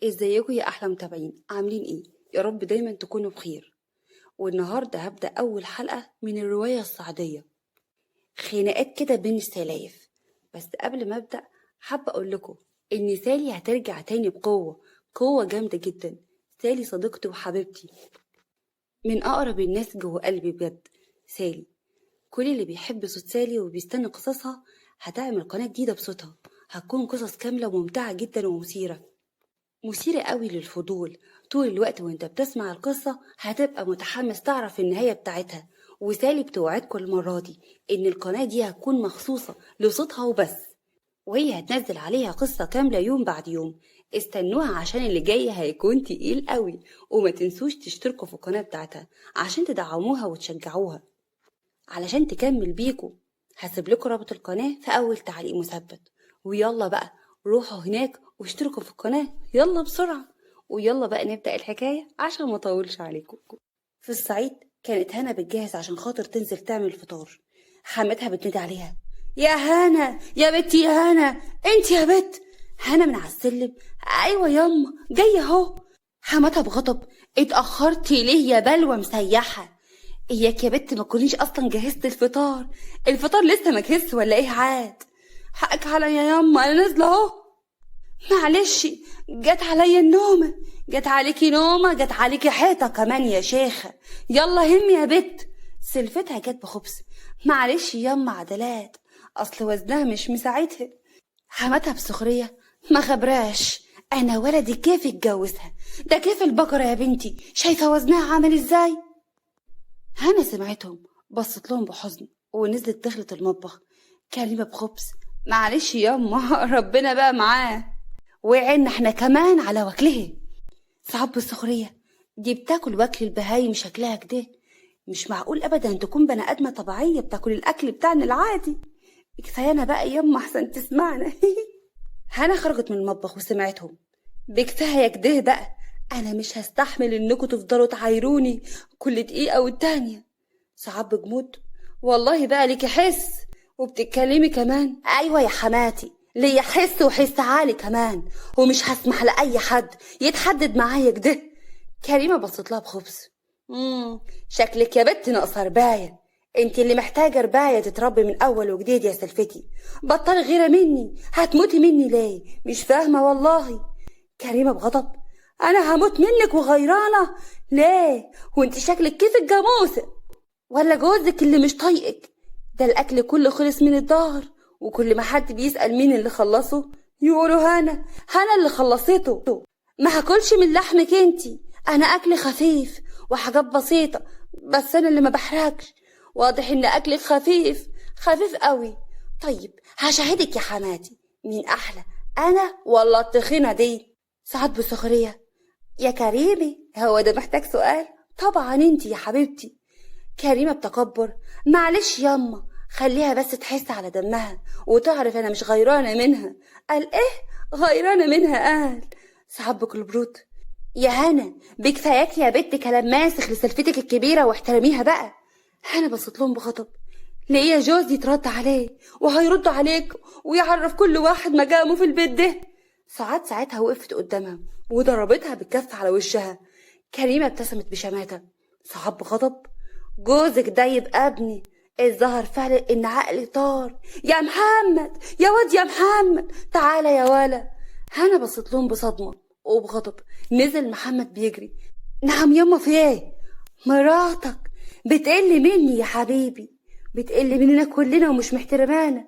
ازيكم يا احلى متابعين، عاملين ايه؟ يا رب دايما تكونوا بخير. والنهارده هبدأ اول حلقة من الرواية الصعيدية، خناقات كده بين السلايف. بس قبل ما ابدأ حابة اقول لكم ان سالي هترجع تاني بقوة، قوة جامدة جدا. سالي صديقتي وحبيبتي، من اقرب الناس جوه قلبي بجد. سالي، كل اللي بيحب صوت سالي وبيستنى قصصها هتعمل قناة جديدة بصوتها، هتكون قصص كاملة وممتعة جدا ومثيرة، مثيرة قوي للفضول. طول الوقت وانت بتسمع القصة هتبقى متحمس تعرف النهاية بتاعتها. وسالي بتوعدكم المرة دي ان القناة دي هتكون مخصوصة لصوتها وبس، وهي هتنزل عليها قصة كاملة يوم بعد يوم. استنوها عشان اللي جاي هيكون تقيل قوي. وما تنسوش تشتركوا في القناة بتاعتها عشان تدعموها وتشجعوها. علشان تكمل بيكم هسيب لكم رابط القناة في أول تعليق مثبت. ويلا بقى روحوا هناك واشتركوا في القناة، يلا بسرعة. ويلا بقى نبدأ الحكاية عشان ما اطولش عليكم. في الصعيد كانت هنا بتجهز عشان خاطر تنزل تعمل الفطار. حماتها بتنادي عليها: يا هنا يا بنتي، يا هنا انت يا بت. هنا من على السلم: ايوه ياما جايه اهو. حماتها بغضب: اتأخرتي ليه يا بلوى مسيحة؟ اياك يا بت ما تكونيش اصلا جهزت الفطار. الفطار لسه ما جهزش ولا ايه؟ عاد حقك عليا ياما، انا نازله اهو. معلش، جت عليا النومه. جت عليكي نومه، جت عليكي حيطه كمان يا شيخه. يلا هم يا بت. سلفتها جت بخبز: معلش ياما عدلات، اصل وزنها مش مساعدها. حماتها بسخريه: ما خبراش انا ولدي كيف اتجوزها؟ ده كيف البقره يا بنتي، شايفه وزنها عامل ازاي؟ هنا سمعتهم، بصت لهم بحزن ونزلت دخلت المطبخ. كلمة بخبز: معلش ياما ربنا بقى معاه، وعنا احنا كمان على وكله. صعب بالسخرية: دي بتاكل وكل البهايم شكلها كده، مش معقول ابدا تكون بني ادمة طبيعية بتاكل الاكل بتاعنا العادي. كفايانا بقى ياما احسن تسمعنا. هنا خرجت من المطبخ وسمعتهم: بكفاية كده بقى، انا مش هستحمل انكم تفضلوا تعايروني كل دقيقة والتانية. صعب بجمود: والله بقى ليكي حس وبتتكلمي كمان. ايوه يا حماتي، ليا حس وحس عالي كمان، ومش هسمح لاي حد يتحدد معايا كده. كريمه بصت لها بخبز: شكلك يا بت ناقصه ربايه. انت اللي محتاجه ربايه تتربي من اول وجديد يا سلفتي. بطلي غيره مني، هتموتي مني ليه؟ مش فاهمه والله. كريمه بغضب: انا هموت منك وغيرانه ليه؟ وانت شكلك كيف الجاموسه، ولا جوزك اللي مش طايقك؟ ده الاكل كله خلص من الظهر، وكل ما حد بيسأل مين اللي خلصه يقولوا هنا اللي خلصته. ما هاكلش من لحمك انتي، انا اكل خفيف وحاجات بسيطة، بس انا اللي ما بحرقش. واضح ان اكلك خفيف، خفيف قوي. طيب هشاهدك يا حماتي، مين احلى، انا ولا التخينة دي؟ سعد بسخرية: يا كريمي هو ده محتاج سؤال؟ طبعا انتي يا حبيبتي. كريمة بتكبر: معلش ياما، خليها بس تحس على دمها وتعرف انا مش غيرانة منها. قال ايه غيرانة منها؟ قال صحاب بكل برود: يا هنا بكفاياك يا بنت كلام ماسخ لسلفتك الكبيرة واحترميها بقى. هنا بصت لهم بغضب: ليه يا جوزي يترد عليه وهيرد عليك ويعرف كل واحد مقامه في البيت ده. ساعتها وقفت قدامها وضربتها بالكف على وشها. كريمة ابتسمت بشماتة. صعب بغضب: جوزك ده يبقى ابني. الظهر فعلا ان عقلي طار. يا محمد يا واد يا محمد تعالى يا ولا. هنا بصت لهم بصدمة وبغضب. نزل محمد بيجري: نعم ياما في ايه؟ مراتك بتقل مني يا حبيبي، بتقل مننا كلنا ومش محترمانا.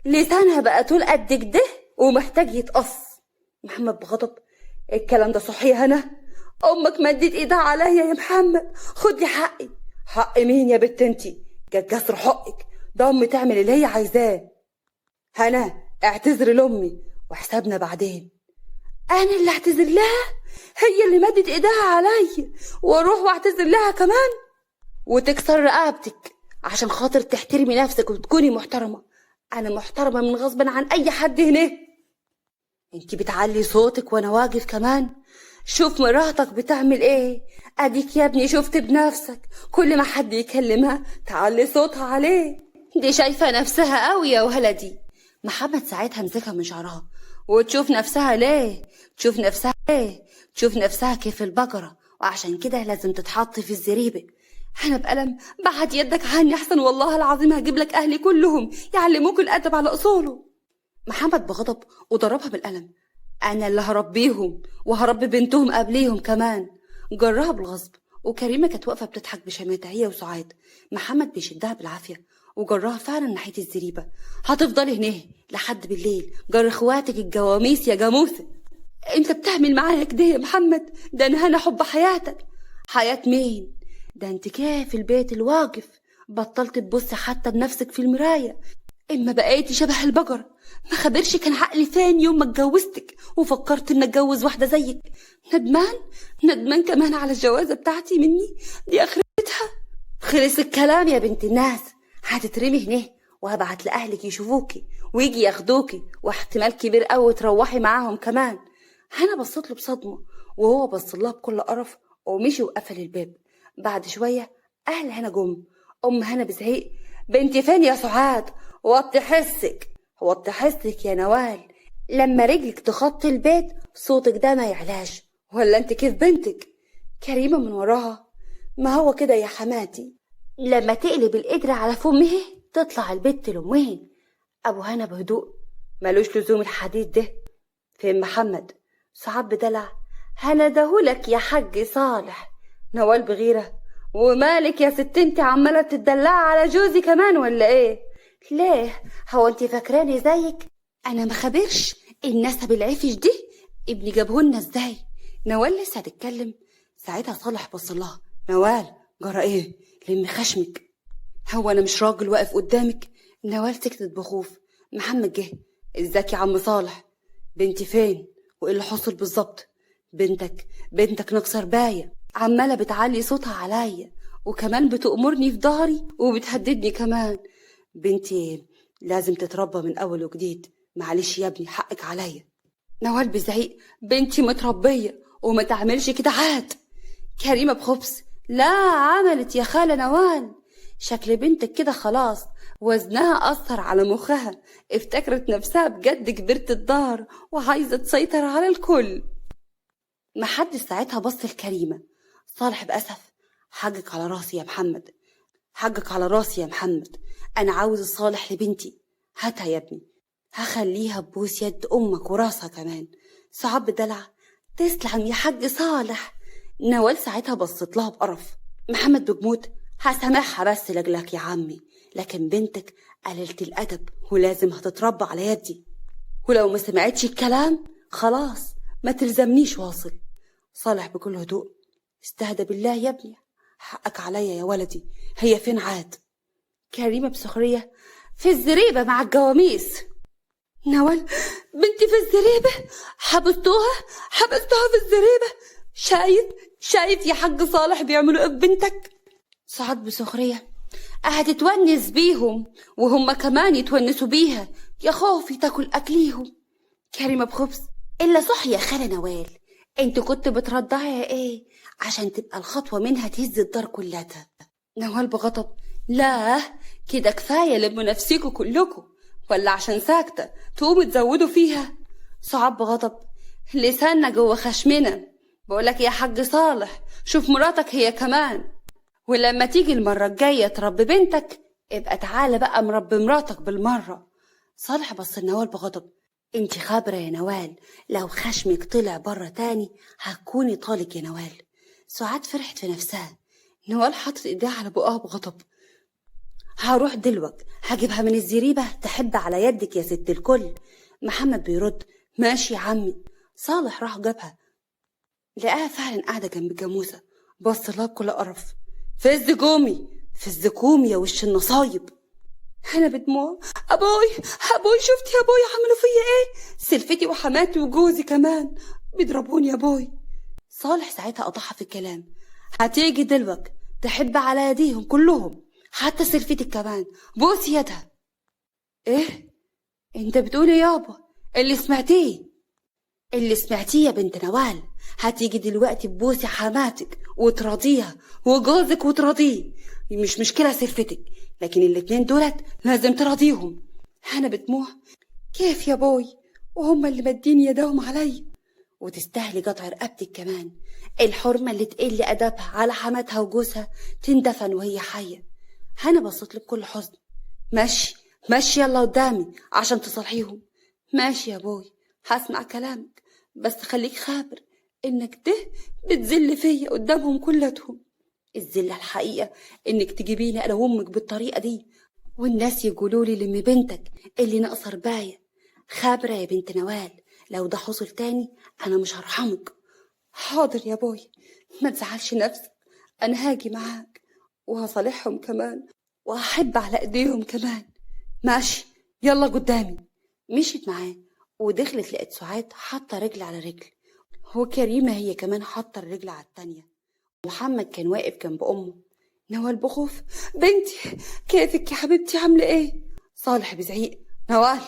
لسانها بقى طول قد كده ومحتاج يتقص. محمد بغضب: الكلام ده صحيح؟ هنا امك مدت ايدها عليا يا محمد، خدي حقي. حق مين يا بت انتي؟ جت جسر حقك، ده امي تعمل اللي هي عايزاه. هنا اعتذري لامي وحسابنا بعدين. انا اللي اعتذر لها؟ هي اللي مدت ايدها عليا واروح واعتذر لها كمان؟ وتكسر رقبتك عشان خاطر تحترمي نفسك وتكوني محترمة. انا محترمة من غصب عن اي حد هنا. انتي بتعلي صوتك وانا واقف كمان؟ شوف مراتك بتعمل ايه، اديك يا ابني شفت بنفسك كل ما حد يكلمها تعلي صوتها عليه. دي شايفة نفسها قوي يا ولدي. محمد ساعتها مسكها من شعرها وتشوف نفسها ليه؟ تشوف نفسها كيف البقرة، وعشان كده لازم تتحط في الزريبة. أنا بألم بعد يدك عني أحسن، والله العظيم هجيب لك أهلي كلهم يعلموك الأدب على أصوله. محمد بغضب وضربها بالقلم. أنا اللي هربيهم وهربي بنتهم قبليهم كمان. جرها بالغصب، وكريمة كانت واقفة بتضحك بشماتة هي وسعاد. محمد بيشدها بالعافية وجرها فعلا ناحية الزريبة. هتفضلي هنا لحد بالليل، جر اخواتك الجواميس يا جاموسة. انت بتعمل معايا كده يا محمد؟ ده انا حب حياتك. حياة مين؟ ده انت كيف البيت الواقف بطلت تبص حتى بنفسك في المراية، اما بقيتي شبه البقر. ما خبرش كان عقلي فين يوم ما اتجوزتك وفكرت ان اتجوز واحدة زيك. ندمان كمان على الجوازة بتاعتي مني، دي اخرتها. خلص الكلام يا بنت الناس، هتترمي هنا وهبعت لأهلك يشوفوكي ويجي ياخدوكي، واحتمال كبير قوي تروحي معاهم كمان. هنا بصت له بصدمة وهو بص لها بكل قرف ومشي وقفل الباب. بعد شوية أهل هنا جم. هنا بزعيق: بنتي فين يا سعاد؟ وطي حسك يا نوال، لما رجلك تخطي البيت صوتك ده ما يعلاش، ولا انت كيف بنتك؟ كريمة من وراها: ما هو كده يا حماتي، لما تقلب القدرة على فمه تطلع البت لأمه. أبو هنا بهدوء: ملوش لزوم الحديث ده. فين محمد؟ سعاد بدلع: هندهولك يا حاج صالح. نوال بغيرة: ومالك يا ست انت عمالة تدلع على جوزي كمان ولا ايه؟ ليه؟ هو انت فاكراني زيك؟ انا ما خبرش النسب العفش دي ابني جابهولنا ازاي. نوال لسه هتتكلم، ساعتها صالح بص لها: نوال جرى ايه؟ لمي خشمك، هو انا مش راجل واقف قدامك؟ نوال سكتت بخوف. محمد جه: ازيك يا عم صالح؟ بنتي فين؟ وايه اللي حصل بالظبط؟ بنتك ناقصه ربايه، عماله بتعلي صوتها عليا وكمان بتأمرني في ظهري وبتهددني كمان. بنتي لازم تتربى من اول وجديد، معلش يا ابني حقك عليا. نوال بزعيق: بنتي متربيه وما تعملش كده عاد. كريمه بخبث: لا عملت يا خاله نوال، شكل بنتك كده خلاص وزنها أثر على مخها، افتكرت نفسها بجد كبرت الدار وعايزة تسيطر على الكل. محدش ساعتها بص لكريمة. صالح بأسف: حقك على راسي يا محمد، أنا عاوز الصالح لبنتي، هاتها يا ابني، هخليها ببوس يد أمك وراسها كمان. صعب بدلع: تسلم يا حاج صالح. نوال ساعتها بصت لها بقرف. محمد بجمود: هسامحها بس لجلك يا عمي، لكن بنتك قللت الأدب ولازم هتتربى على يدي، ولو ما سمعتش الكلام خلاص ما تلزمنيش واصل. صالح بكل هدوء: استهدى بالله يا ابني، حقك عليا يا ولدي، هي فين عاد؟ كريمة بسخرية: في الزريبة مع الجواميس. نوال: بنتي في الزريبة؟ حبستوها في الزريبة؟ شايف يا حاج صالح بيعملوا ايه ببنتك؟ سعاد بسخرية: هتتونس بيهم وهم كمان يتونسوا بيها، يا خوفي تاكل أكليهم. كريمة بخبث: إلا صح يا خالة نوال، انت كنت بترضعي ايه عشان تبقى الخطوة منها تهز الدار كلها؟ نوال بغضب: لا كده كفاية، لموا نفسيكوا كلكوا، ولا عشان ساكتة تقوموا تزودوا فيها؟ صعب بغضب: لساننا جوه خشمنا، بقولك يا حاج صالح شوف مراتك هي كمان، ولما تيجي المرة الجاية تربي بنتك ابقى تعالى بقى مربي مراتك بالمرة. صالح بص لنوال بغضب: انت خابرة يا نوال، لو خشمك طلع برا تاني هتكوني طالق يا نوال. سعاد فرحت في نفسها. نوال حطت ايديها على بقها بغضب: هروح دلوقتي هجيبها من الزريبة تحب على يدك يا ست الكل. محمد بيرد: ماشي يا عمي. صالح راح جابها، لقاها فعلا قاعدة جنب الجاموسة، بص لها بكل قرف: فز قومي يا وش النصايب. انا بدموع: ابوي شفتي يا ابوي عملوا فيا ايه؟ سلفتي وحماتي وجوزي كمان بيضربوني يا ابوي. صالح ساعتها قطعها في الكلام: هتيجي دلوقتي تحب على يديهم كلهم، حتى سلفتك كمان، بوسي يدها. ايه انت بتقولي يابا؟ اللي سمعتيه يا بنت نوال، هتيجي دلوقتي تبوسي حماتك وتراضيها وجوزك وتراضيه، مش مشكلة سلفتك، لكن الاتنين دولت لازم تراضيهم. انا بدموع: كيف يا بوي؟ وهم اللي مدين يدهم عليا، وتستاهلي قطع رقبتك كمان. الحرمة اللي تقل أدبها على حماتها وجوزها تندفن وهي حية. هنا بصيت بكل حزن. ماشي ماشي، يلا قدامي عشان تصلحيهم. ماشي يا بوي، هسمع كلامك، بس خليك خابر انك ده بتذل فيا قدامهم كلتهم. الذلة الحقيقة انك تجيبيني انا وامك بالطريقة دي، والناس يقولولي لم بنتك اللي ناقصة رباية. خابرة يا بنت نوال، لو ده حصل تاني انا مش هرحمك. حاضر يا بوي، ما تزعلش نفسك، انا هاجي معاك وهصالحهم كمان، وهحب على ايديهم كمان. ماشي يلا قدامي. مشيت معاه ودخلت لقيت سعاد حاطه رجل على رجل، وكريمه هي كمان حاطه الرجل على التانية. محمد كان واقف جنب امه. نوال بخوف: بنتي كيفك يا حبيبتي، عامله ايه؟ صالح بزعيق: نوال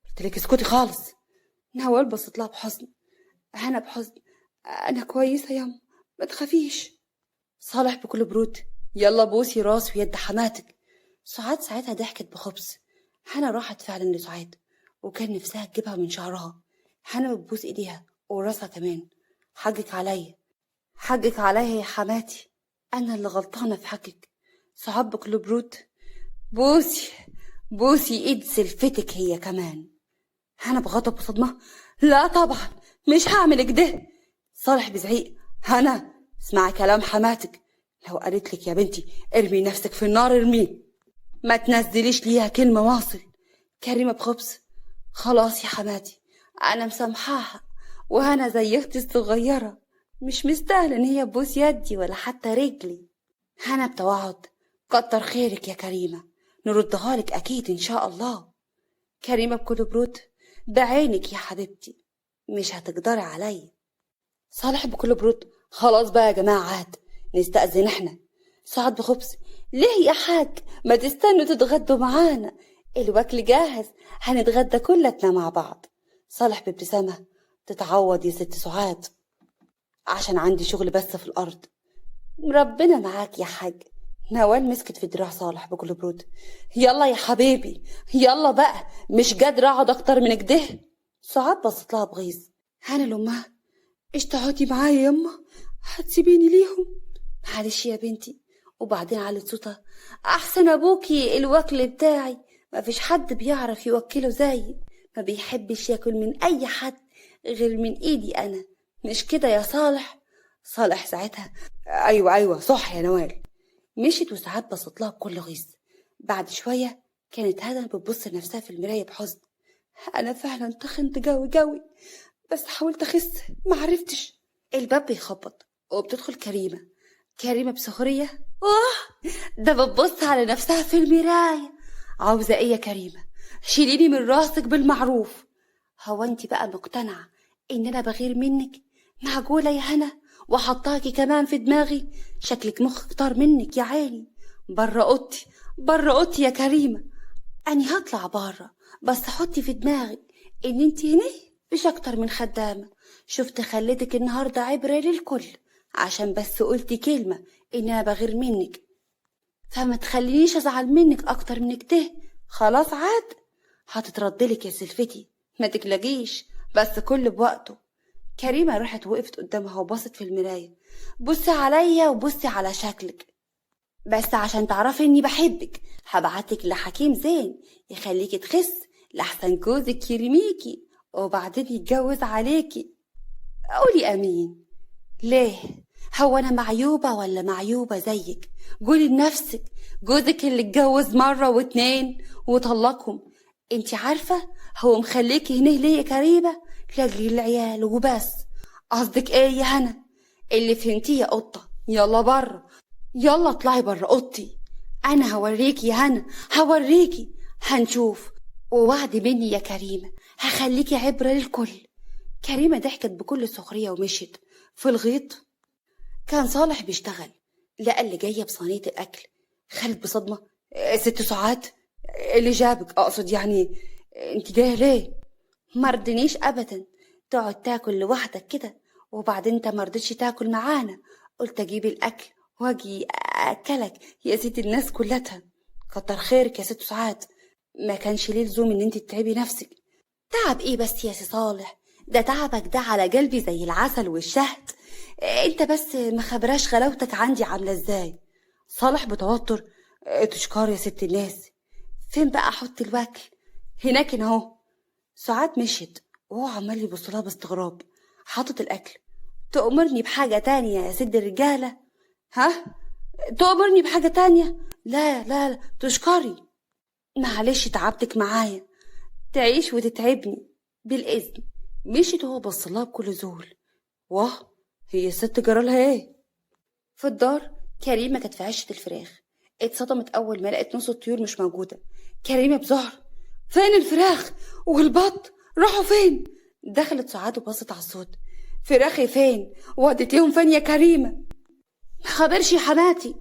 قلتلك اسكتي خالص. نوال بصت لها بحزن: انا بحزن، انا كويسه ياما، ما تخافيش. صالح بكل برود: يلا بوسي راس ويد حماتك. سعاد ساعتها ضحكت بخبز. حنا راحت فعلا لسعاد وكان نفسها تجيبها من شعرها. حنا بتبوس ايديها وراسها كمان: حقك عليا، حقك عليا يا حماتي، انا اللي غلطانه في حقك. سعاد بكل برود: بوسي بوسي ايد سلفتك هي كمان. حنا بغضب وصدمه: لا طبعا مش هعمل كده. صالح بزعيق: هنا اسمعي كلام حماتك، لو قالت لك يا بنتي ارمي نفسك في النار ارميه، ما تنزليش ليها كلمة واصل. كريمة بخبز: خلاص يا حماتي أنا مسامحاها، وأنا زي أختي الصغيرة مش مستاهلة إن هي تبوس يدي ولا حتى رجلي. هنا بتوعد: كتر خيرك يا كريمة، نردها لك أكيد إن شاء الله. كريمة بكل برود: بعينك يا حبيبتي، مش هتقدري عليا. صالح بكل برود: خلاص بقى يا جماعة عاد نستأذن احنا. سعاد بخبز: ليه يا حاج، ما تستنوا تتغدوا معانا، الوكل جاهز هنتغدى كلتنا مع بعض. صالح بابتسامة: تتعوض يا ست سعاد، عشان عندي شغل بس في الأرض. ربنا معاك يا حاج. نوال مسكت في دراع صالح بكل برود: يلا يا حبيبي يلا بقى، مش قادرة اقعد اكتر من كده. سعاد بصت لها بغيظ: هاني لأمها: ايش تقعدي معايا يما، هتسيبيني ليهم؟ معلش يا بنتي. وبعدين علت صوتها: احسن ابوكي الوكل بتاعي، ما فيش حد بيعرف يوكله زيي، ما بيحبش ياكل من اي حد غير من ايدي انا، مش كده يا صالح؟ صالح ساعتها: ايوه ايوه صح يا نوال. مشيت وساعات بصت لها بكل غيظ. بعد شويه كانت هدى بتبص لنفسها في المرايه بحزن: انا فعلا تخنت قوي قوي، بس حاولت اخس معرفتش. الباب بيخبط وبتدخل كريمه. كريمه بسخريه: واه، ده بتبص على نفسها في المرايه. عاوزه ايه يا كريمه؟ شيليني من راسك بالمعروف. هو انت بقى مقتنعه ان انا بغير منك؟ معقوله يا هنا وحطاكي كمان في دماغي؟ شكلك مخك طار منك يا عيني. بره اوضتي بره اوضتي يا كريمه. أني هطلع بره، بس حطي في دماغك إن انتي هنا مش أكتر من خدامة. شفت خليتك النهاردة عبرة للكل عشان بس قلتي كلمة إن أنا بغير منك، فما تخلينيش أزعل منك أكتر من كده. خلاص عاد هتتردلك يا سلفتي، ما تقلقيش، بس كل بوقته. كريمة راحت وقفت قدامها وبصت في المراية: بصي عليا وبصي على شكلك، بس عشان تعرفي اني بحبك هبعتك لحكيم زين يخليكي تخس لحسن جوزك يرميكي وبعدين يتجوز عليكي. قولي امين. ليه؟ هو انا معيوبة ولا معيوبة زيك؟ قولي لنفسك، جوزك اللي اتجوز مرة واتنين وطلقهم، انتي عارفة هو مخليكي هنا ليه يا كريمة؟ لاجل العيال وبس. قصدك ايه يا هنا؟ اللي فهمتيه يا قطة. يلا بره، يلا اطلعي بره اوضتي، انا هوريكي يا هنا، هوريكي، هنشوف. ووعد مني يا كريمه هخليكي عبره للكل. كريمه ضحكت بكل سخريه ومشيت. في الغيط كان صالح بيشتغل، لقى اللي جايه بصينيه الاكل. خدت بصدمه: ست سعاد، اللي جابك؟ اقصد يعني انت جايه ليه؟ مرضنيش ابدا تقعد تاكل لوحدك كده، وبعدين انت مرضتش تاكل معانا، قلت اجيب الاكل واجي اكلك يا ست الناس كلها. كتر خيرك يا ست سعاد، ما كانش ليه لزوم ان انت تتعبي نفسك. تعب ايه بس يا سي صالح؟ ده تعبك ده على قلبي زي العسل والشهد. انت بس ما خبراش غلاوتك عندي عامله ازاي. صالح بتوتر. تشكر يا ست الناس. فين بقى احط الوكل؟ هناك اهو. ساعات مشيت وهو عمال يبص لها باستغراب. حاطط الاكل. تأمرني بحاجه تانية يا سيد الرجاله؟ ها؟ تأمرني بحاجه تانية؟ لا لا لا، تشكري. معلش تعبتك معايا. تعيش وتتعبني. بالإذن. مشيت وهو بصلها بكل ذهول. واه، هي الست جرالها ايه؟ في الدار كريمة كانت في عشة الفراخ. اتصدمت أول ما لقت نص الطيور مش موجودة. كريمة بزهر. فين الفراخ والبط؟ راحوا فين؟ دخلت سعاد وبصت على الصوت. فراخي فين؟ وديتيهم فين يا كريمة؟ خبرش يا حماتي.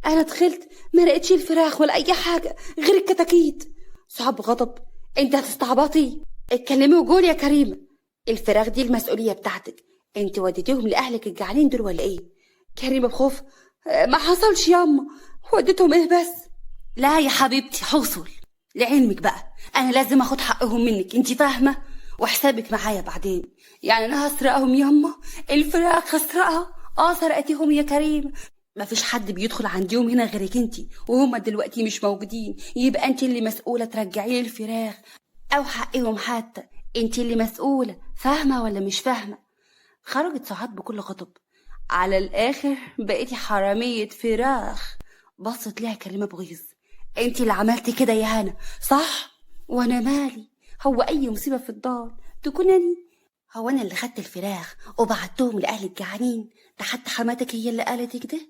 أنا دخلت ما لقيتش الفراخ ولا أي حاجة غير الكتاكيت. سعاد بغضب. انت هتستعبطي؟ اتكلمي وقولي يا كريمة. الفراخ دي المسؤولية بتاعتك. انت وديتيهم لأهلك الجعانين دول ولا ايه؟ كريمة بخوف. ما حصلش ياما. وديتهم ايه بس؟ لا يا حبيبتي حصل. لعلمك بقى انا لازم اخد حقهم منك، انت فاهمة؟ وحسابك معايا بعدين. يعني انا هسرقهم ياما؟ الفراخ هسرقها؟ سرقتيهم يا كريمة. ما فيش حد بيدخل عنديهم هنا غيرك انتي، وهما دلوقتي مش موجودين. يبقى انتي اللي مسؤولة ترجعي لي الفراخ او حقهم حتى. انتي اللي مسؤولة، فاهمة ولا مش فاهمة؟ خرجت سعاد بكل غضب. على الاخر بقيتي حرامية فراخ. بصت ليها كريمة بغيظ. انتي اللي عملتي كده يا هنا، صح؟ وانا مالي؟ هو اي مصيبة في الدار تكون اني؟ هو انا اللي خدت الفراخ وبعتهم لاهل الجعانين؟ ده حتى حماتك هي اللي قالت كده.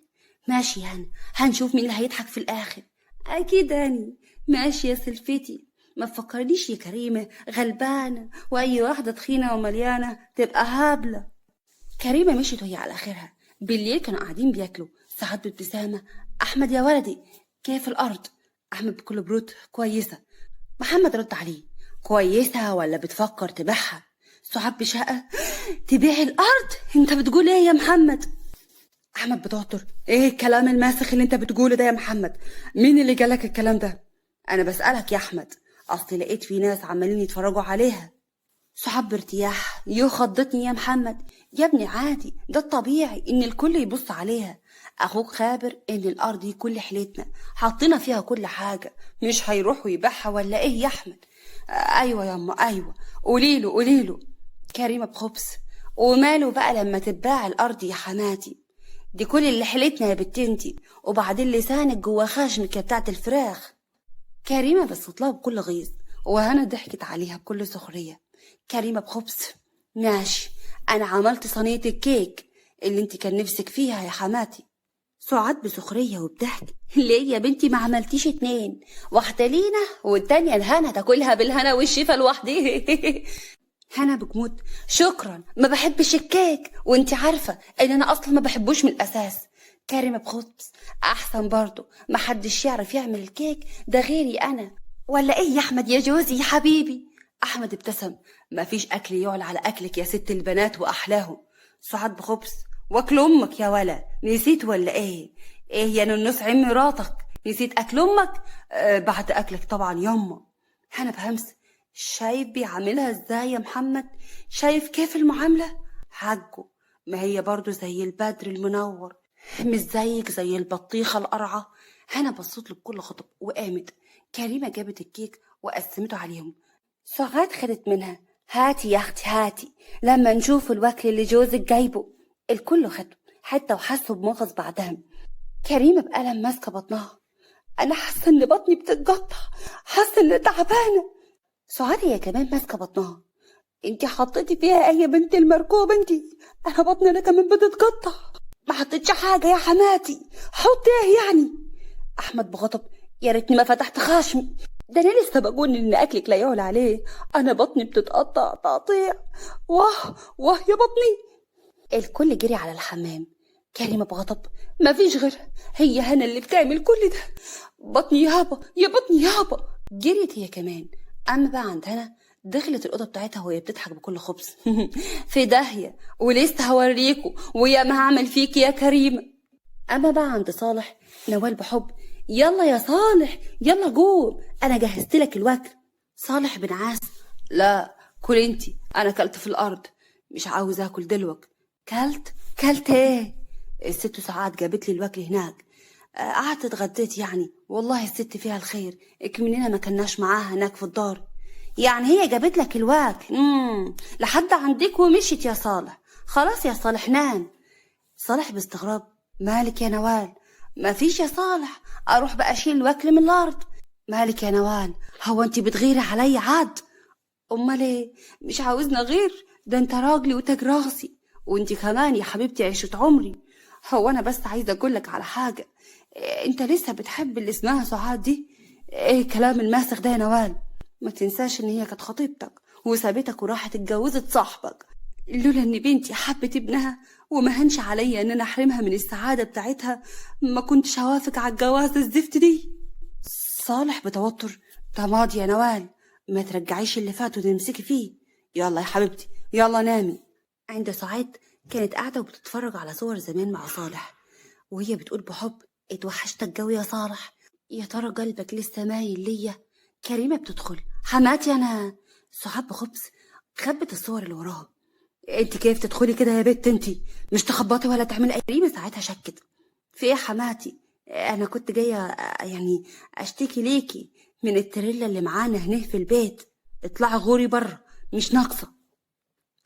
ماشي يا هنا، هنشوف مين اللي هيضحك في الاخر. اكيد اني. ماشي يا سلفتي. ما تفكرنيش يا كريمة غلبانة، واي واحدة تخينة ومليانة تبقى هابلة. كريمة مشيت وهي على اخرها. بالليل كانوا قاعدين بياكلوا. سعاد بابتسامة. احمد يا ولدي، كيف الارض؟ احمد بكل برود. كويسة. محمد رد عليه. كويسة ولا بتفكر تبيعها؟ سعاد بشقة. تبيع الارض؟ انت بتقول ايه يا محمد؟ احمد بتوتر. ايه الكلام الماسخ اللي انت بتقوله ده يا محمد؟ مين اللي قالك الكلام ده؟ انا بسألك يا احمد، اصلي لقيت في ناس عمالين يتفرجوا عليها. سحب بارتياح. خضتني يا محمد. يا ابني عادي، ده الطبيعي ان الكل يبص عليها. اخوك خابر ان الارض دي كل حيلتنا، حطينا فيها كل حاجة. مش هيروحوا يبيعها ولا ايه يا احمد؟ ايوه ياما ايوه. قوليله قوليله. كريمة بخبز. وماله بقى لما تتباع الارض يا حماتي؟ دي كل اللي حيلتنا يا بنتي. وبعدين لسانك جوا خشمك يا بتاعت الفراخ. كريمة بصت لها بكل غيظ، وهنا ضحكت عليها بكل سخرية. كريمة بخبز. ماشي، انا عملت صينية الكيك اللي انت كان نفسك فيها يا حماتي. سعاد بسخرية وبضحك. ليه يا بنتي ما عملتيش 2؟ واحدة لينا والتانية لهنا تاكلها بالهنا والشفا لوحدي. هنا بجمود. شكرا، ما بحبش الكيك وانت عارفة ان انا اصلا ما بحبوش من الاساس. كريمة بخبز. احسن برضو، ما حدش يعرف يعمل الكيك ده غيري انا. ولا ايه يا احمد يا جوزي يا حبيبي؟ احمد ابتسم. ما فيش اكل يعلى على اكلك يا ست البنات واحلاهم. سعاد بخبز. واكل امك يا ولا نسيت ولا ايه؟ ايه يا نص عين مراتك، نسيت اكل امك؟ بعد اكلك طبعا يما. هنا بهمس. شايف بيعاملها ازاي يا محمد؟ شايف كيف المعاملة؟ حجه. ما هي برضو زي البدر المنور، مش زيك زي البطيخة القرعة. هنا بصيت له بكل خطب وقامت. كريمة جابت الكيك وقسمته عليهم. سعاد خدت منها. هاتي يا اختي هاتي، لما نشوف الوكل اللي جوزك جايبه. الكل خده حتى وحسوا بمغص بعدها. كريمة بألم ماسكة بطنها. أنا حاسة إن بطني بتتقطع، حاسة إن تعبانة. سعاد هي كمان ماسكة بطنها. انتي حطيتي فيها ايه يا بنت المركوب انتي؟ انا بطني انا كمان بتتقطع. ما حطيتش حاجة يا حماتي. حط ايه يعني؟ احمد بغضب. يا ريتني ما فتحت خشمي، ده انا لسه بقول ان اكلك لا يعلى عليه. انا بطني بتتقطع تقطيع. واه واه يا بطني. الكل جري على الحمام. كريمة بغضب. ما فيش غيرها، هي هنا اللي بتعمل كل ده. بطني يابا يا بطني يابا. جريت هي كمان. اما بقى عند هنا، دخلت الأوضة بتاعتها وهي بتضحك بكل خبز. في داهية، ولسه هوريكوا ويا ما هعمل فيك يا كريمة. أما بقى عند صالح، نوال بحب. يلا يا صالح يلا قوم، أنا جهزت لك الوكل. صالح بن عاص. لا، كل انتي، انا كلت في الارض، مش عاوز اكل دلوك. كلت ايه؟ الست ساعات جابت لي الوكل هناك. قعدت اتغديت يعني، والله الست فيها الخير، اكمننا ما كناش معاها هناك في الدار. يعني هي جابت لك الواكل لحد عندك ومشيت يا صالح؟ خلاص يا صالح نام. صالح باستغراب: مالك يا نوال؟ ما فيش يا صالح، اروح بقى اشيل الوكل من الارض. مالك يا نوال؟ هو انت بتغيري علي عاد؟ امال ايه؟ مش عاوزنا غير؟ ده انت راجلي وتاج راسي، وانت كمان يا حبيبتي عيشة عمري. هو انا بس عايزه اقولك على حاجه. انت لسه بتحب اللي اسمها سعاد دي؟ ايه الكلام الماسخ ده يا نوال؟ ما تنساش ان هي كانت خطيبتك وسابتك وراحت اتجوزت صاحبك. لولا ان بنتي حبت ابنها وما هنش عليا ان انا احرمها من السعاده بتاعتها، ما كنتش هوافق على الجواز الزفت دي. صالح بتوتر: ده ماضي يا نوال، ما ترجعيش اللي فات وتمسكي فيه. يلا يا حبيبتي، يلا نامي. عند سعاد كانت قاعدة وبتتفرج على صور زمان مع صالح، وهي بتقول بحب: اتوحشتك جو يا صالح، يا ترى قلبك لسه مايل ليا؟ كريمة بتدخل: حماتي أنا. سعاد بخبز خبت الصور اللي وراها: انت كيف تدخلي كده يا بت؟ انت مش تخبطي ولا تعملي اي. كريمة ساعتها شكت: في ايه يا حماتي؟ انا كنت جايه يعني اشتكي ليكي من التريلا اللي معانا هنا في البيت. اطلعي غوري بره، مش ناقصه.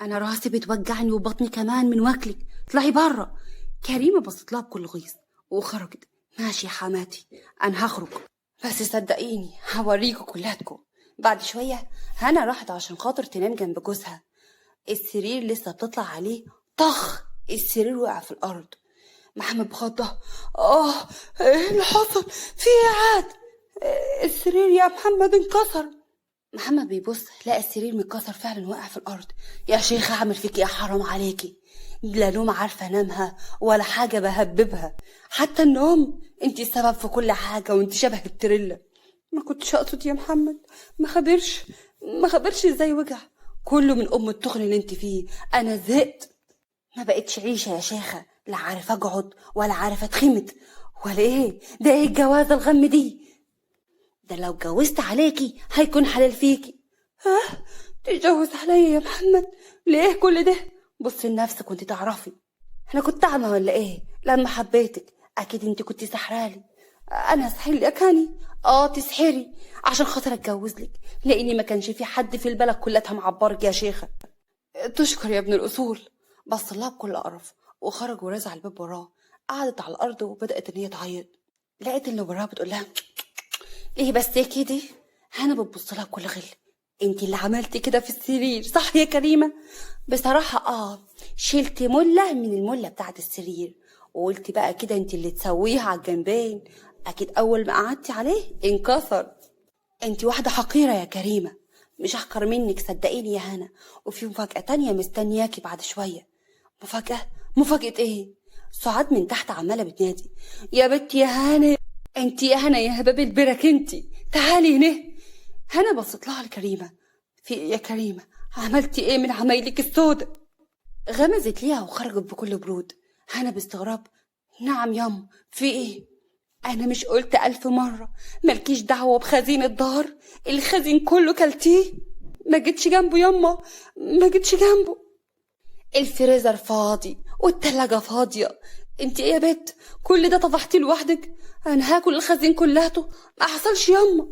انا راسي بتوجعني وبطني كمان من واكلك، اطلعي بره. كريمه بصت لها بكل غيظ وخرجت: ماشي يا حماتي، انا هخرج، بس صدقيني هوريكوا كلاتكم. بعد شويه هنا راحت عشان خاطر تنام جنب جوزها. السرير لسه بتطلع عليه، طخ، السرير وقع في الارض. محمد بخضه: ايه اللي حصل؟ في ايه عاد؟ السرير يا محمد انكسر. محمد بيبص لقى السرير متكسر فعلا، وقع في الارض. يا شيخ اعمل فيكي ايه؟ حرام عليكي، لا نوم عارفه انامها ولا حاجه بهببها، حتى النوم انت السبب في كل حاجه، وانت شبه التريلا. ما كنتش اقصد يا محمد، ما خبرش ازاي وجع، كله من ام التخن اللي انت فيه. انا زهقت، ما بقتش عيشه يا شيخه، لا عارف اقعد ولا عارف اتخمد ولا ايه. ده ايه الجوازه الغم دي؟ ده لو اتجوزت عليكي هيكون حلال فيكي. تتجوز عليا يا محمد؟ ليه كل ده؟ بصي لنفسك وانت تعرفي، انا كنت اعمى ولا ايه لما حبيتك؟ اكيد انت كنت سحرالي. انا اسحر لك هاني؟ تسحري عشان خاطر اتجوزلك، لاني ما كانش في حد في البلد كلها معبرك يا شيخه. تشكر يا ابن الاصول. بص لها بكل قرف وخرج ورزع الباب وراه. قعدت على الارض وبدات ان هي تعيط. لقيت اللي وراها بتقول لها: ايه بس كده؟ هنا بتبص لها بكل غل: انت اللي عملتي كده في السرير صح يا كريمه؟ بصراحه شلت مله من المله بتاعت السرير، وقلت بقى كده انت اللي تسويها على الجنبين، اكيد اول ما قعدتي عليه انكسر. انت واحده حقيره يا كريمه، مش احقر منك صدقيني يا هنا. وفي مفاجاه تانية مستنياكي بعد شويه. مفاجاه؟ مفاجاه ايه؟ سعاد من تحت عماله بتنادي: يا بنتي يا هنا، انت يا هنا يا هباب البرك، انت تعالي هنا. هنا بصت لها الكريمه: في ايه يا كريمه؟ عملتي ايه من عمايلك السودة؟ غمزت ليها وخرجت بكل برود. هنا باستغراب: نعم ياما، في ايه؟ انا مش قلت 1000 مرة مالكيش دعوة بخزين الدار؟ الخزين كله كلتيه، ما جيتش جنبه ياما، ما جيتش جنبه. الفريزر فاضي والتلاجة فاضية. انت ايه يا بت؟ كل ده طفحتي لوحدك؟ انا هاكل الخزين كلهته؟ ما حصلش ياما.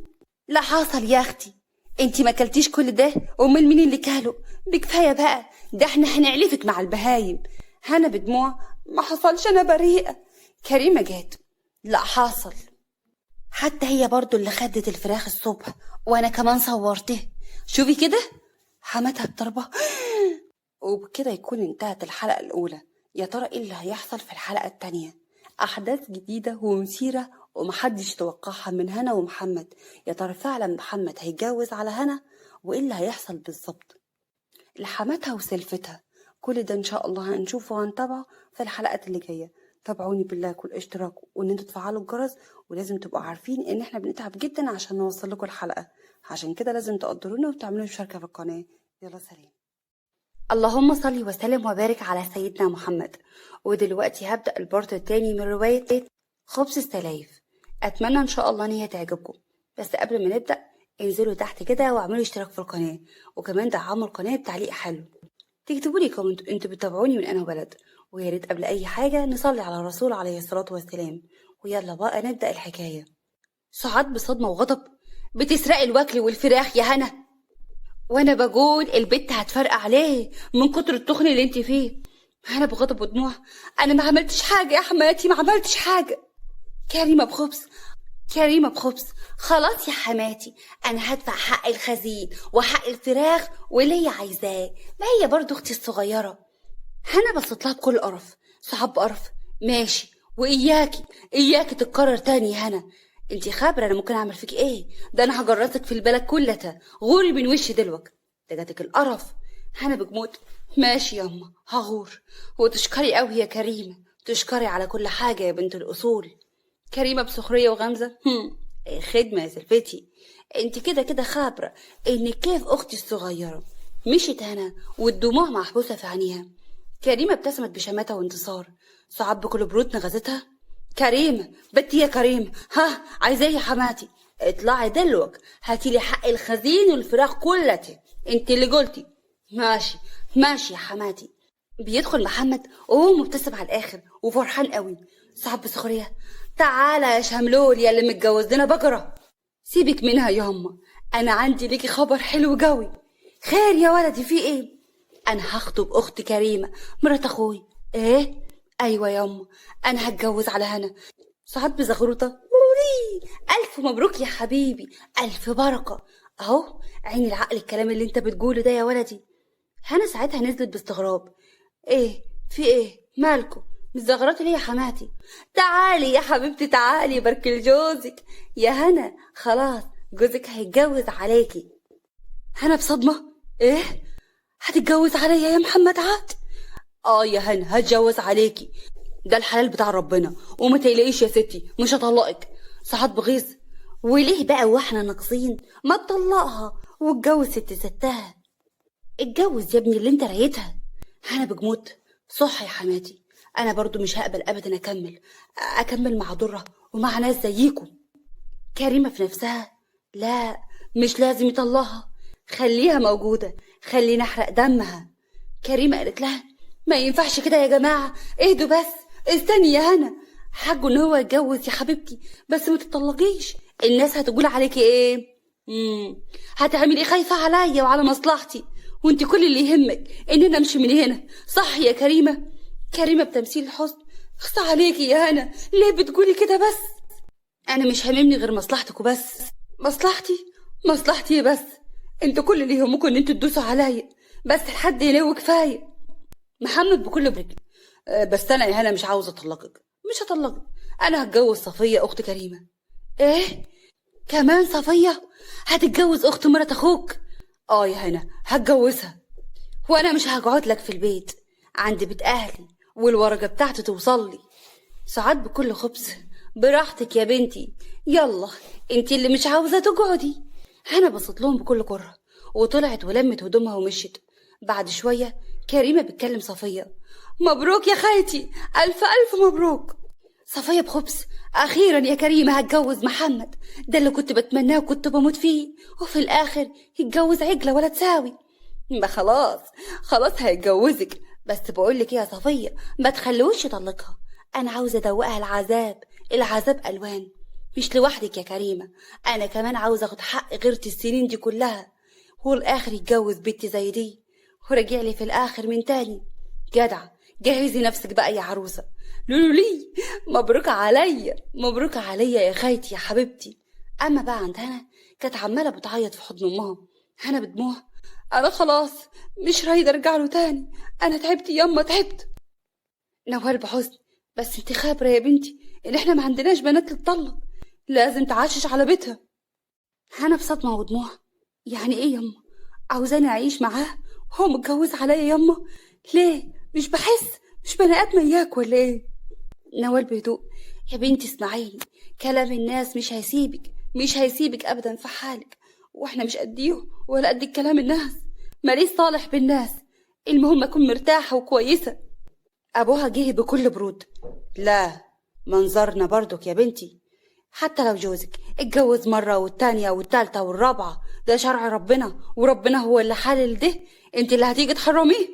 لا حصل يا اختي، انت ما كلتيش كل ده، امال مين اللي كاله؟ بكفايه بقى، ده احنا هنعلفك مع البهايم. هنا بدموع: ما حصلش، انا بريئه. كريمه جات: لا حصل، حتى هي برضو اللي خدت الفراخ الصبح، وانا كمان صورته، شوفي كده. حماتها بضربه. وبكده يكون انتهت الحلقة الأولى. يا ترى ايه اللي هيحصل في الحلقة التانية؟ أحداث جديدة ومثيرة ومحدش توقعها من هنا ومحمد. يا ترى فعلا محمد هيتجوز على هنا؟ وايه اللي هيحصل بالظبط لحماتها وسلفتها؟ كل ده ان شاء الله هنشوفه وهنتابعه في الحلقات اللي جايه. تابعوني بالله والاشتراك وان انتوا تفعلوا الجرس، ولازم تبقوا عارفين ان احنا بنتعب جدا عشان نوصل لكم الحلقه، عشان كده لازم تقدرونا وتعملوا مشاركه في القناه. يلا سلام. اللهم صل وسلم وبارك على سيدنا محمد. ودلوقتي هبدأ البارت التاني من رواية خبز السلايف. أتمنى إن شاء الله إن هي تعجبكم، بس قبل ما نبدأ انزلوا تحت كده واعملوا اشتراك في القناة، وكمان دعموا القناة بتعليق حلو. تكتبوا لي كومنت انتوا بتتابعوني من انهي بلد، ويا ريت قبل اي حاجة نصلي على الرسول عليه الصلاة والسلام. ويلا بقى نبدأ الحكاية. سعاد بصدمة وغضب: بتسرقي الوكل والفراخ يا هنا؟ وانا بقول البت هتفرقع عليه من كتر التخن اللي انت فيه. انا بغضب ودموع: انا ما عملتش حاجة يا حماتي، ما عملتش حاجة. كريمة بخبز: كريمة بخبز: خلاص يا حماتي، انا هدفع حق الخزين وحق الفراخ واللي هي عايزاه، ما هي برضو اختي الصغيرة. هنا بصيت لها بكل قرف. صعب قرف. ماشي، واياكي تتكرر تاني يا هنا. انتي خابرة انا ممكن اعمل فيك ايه؟ ده انا هجرسك في البلد كلها، غوري من وشي دلوك. ده جاتك القرف. هنا بجمود: ماشي ياما هغور. وتشكري قوي يا كريمة، تشكري على كل حاجة يا بنت الاصول. كريمة بسخرية وغمزة: ايه خدمة يا سلفتي، انت كده كده خابرة ان كيف اختي الصغيرة. مشيت هنا والدموع محبوسة في عينيها. كريمة ابتسمت بشماتة وانتصار. صعب بكل برود نغزتها: كريمة بنتي يا كريمة، ها عايزاه يا حماتي؟ اطلعي دلوك هاتيلي حق الخزين والفراخ كلتي، انت اللي قلتي. ماشي ماشي يا حماتي. بيدخل محمد وهو مبتسم على الاخر وفرحان قوي. صعب بسخرية: تعالى يا شملول يا اللي متجوز لنا بقرة. سيبك منها ياما، انا عندي ليكي خبر حلو قوي. خير يا ولدي، في ايه؟ انا هخطب اخت كريمة مرات اخوي. ايه؟ ايوه ياما، انا هتجوز على هنا. سعاد بزغروطة: وري الف مبروك يا حبيبي، الف بركة. اهو عيني العقل الكلام اللي انت بتقوله ده يا ولدي. هنا ساعتها نزلت باستغراب: ايه في ايه مالكو مزغرطة ليه يا حماتي؟ تعالي يا حبيبتي تعالي بارك لجوزك يا هنا، خلاص جوزك هيتجوز عليكي. هنا بصدمة: ايه هتتجوز عليا يا محمد عاد؟ اه يا هنا هتجوز عليكي، ده الحلال بتاع ربنا، وما تقلقيش يا ستي مش هطلقك. سعاد بغيظ: وليه بقى واحنا ناقصين؟ ما تطلقها واتجوز ستها. اتجوز يا ابني اللي انت رايتها. هنا بجموت: صح يا حماتي، انا برضو مش هقبل ابدا اكمل مع ضرة ومع ناس زيكم. كريمة في نفسها: لا مش لازم يطلقها، خليها موجودة، خلي نحرق دمها. كريمة قالت لها: ما ينفعش كده يا جماعة، اهدوا بس، استني يا هنا، حقه ان هو يتجوز يا حبيبتي، بس ما تطلقيش، الناس هتقول عليكي ايه؟ هتعملي خايفة عليا وعلى مصلحتي، وانت كل اللي يهمك ان انا امشي من هنا، صح يا كريمة؟ كريمة بتمثيل الحزن: اخصى عليكي يا هنا، ليه بتقولي كده بس؟ انا مش هاممني غير مصلحتك وبس. مصلحتي بس. انتوا كل اللي يهمكم ان انتوا تدوسوا عليا بس لحد هنا وكفايه. محمد بكل برجل: بس انا يا هنا مش عاوز اطلقك، مش هطلقك، انا هتجوز صفيه اخت كريمه. ايه كمان صفيه هتتجوز اخت مرات اخوك؟ اه يا هنا هتجوزها، وانا مش هقعد لك في البيت، عند بيت اهلي والورقه بتاعته توصل لي. سعاد بكل خبز: براحتك يا بنتي، يلا انتي اللي مش عاوزة تقعدي. هنا بصت لهم بكل كره وطلعت ولمت هدومها ومشت. بعد شوية كريمة بتكلم صفية: مبروك يا خالتي، ألف ألف مبروك. صفية بخبز: أخيرا يا كريمة هتجوز محمد، ده اللي كنت بتمناه وكنت بموت فيه، وفي الآخر يتجوز عجلة ولا تساوي. ما خلاص هيتجوزك، بس بقولك ايه يا صفية، ما تخلوش يطلقها، انا عاوزة ادوقها العذاب الوان، مش لوحدك يا كريمة، انا كمان عاوزة اخد حق غيرتي السنين دي كلها، والاخر يتجوز بنتي زي دي ورجع لي في الاخر من تاني. جدع، جهزي نفسك بقى يا عروسة. لولي مبروك عليا يا خيتي يا حبيبتي. اما بقى عند هنا كانت عمالة بتعيط في حضن امها. هنا بدموع: انا خلاص مش رايدة ارجع له تاني، انا تعبت ياما تعبت. نوال بحزن: بس انت خابرة يا بنتي ان احنا ما عندناش بنات تتطلق، لازم تعشش على بيتها. هنا بصدمة ودموع: يعني ايه ياما؟ عاوزاني اعيش معاه وهو متجوز عليا ياما؟ ليه؟ مش بحس مش بني ادمه اياك ولا ايه؟ نوال بهدوء: يا بنتي اسمعيني، كلام الناس مش هيسيبك ابدا في حالك، واحنا مش قديه ولا قد كلام الناس، ماليش صالح بالناس، المهم اكون مرتاحه وكويسه. ابوها جه بكل برود: لا منظرنا برضك يا بنتي، حتى لو جوزك اتجوز مرة والتانية والتالتة والرابعة، ده شرع ربنا، وربنا هو اللي حلل ده. انت اللي هتيجي تحرميه؟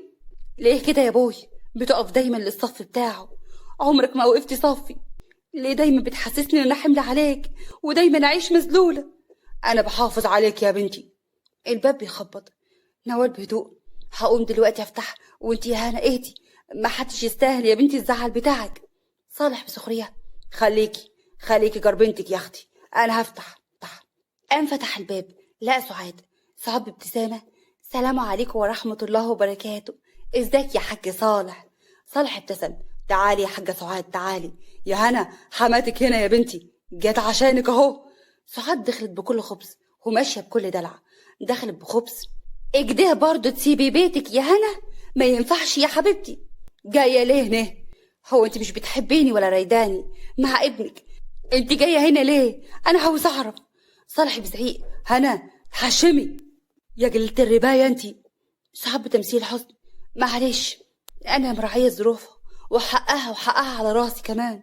ليه كده يا بوي؟ بتقف دايما للصف بتاعه، عمرك ما وقفتي صفي. ليه دايما بتحسسني ان انا حمل عليك ودايما اعيش مذلولة؟ انا بحافظ عليك يا بنتي. الباب بيخبط. نوال بهدوء: هقوم دلوقتي افتح، وانتي يا هنا اهدي، ما حدش يستاهل يا بنتي الزعل بتاعك. صالح بسخرية: خليكي جربنتك يا اختي، انا هفتح. قام فتح الباب، لقى سعاد. سعاد بابتسامة: سلام عليكم ورحمة الله وبركاته، ازيك يا حاج صالح؟ صالح ابتسم: تعالي يا حاجة سعاد، تعالي يا هنا، حماتك هنا يا بنتي، جت عشانك اهو. سعاد دخلت بكل خبز وماشية بكل دلع. دخلت بخبز: اجده برضو تسيبي بيتك يا هنا؟ ما ينفعش يا حبيبتي. جاية ليه هنا؟ هو انت مش بتحبيني ولا رايداني مع ابنك؟ انت جاية هنا ليه؟ انا عاوز اعرف. صالح بزعيق: هنا حشمي يا جلة الرباية انتي. سحب بتمثيل حزن: معلش، انا مراعية ظروفها وحقها على راسي كمان،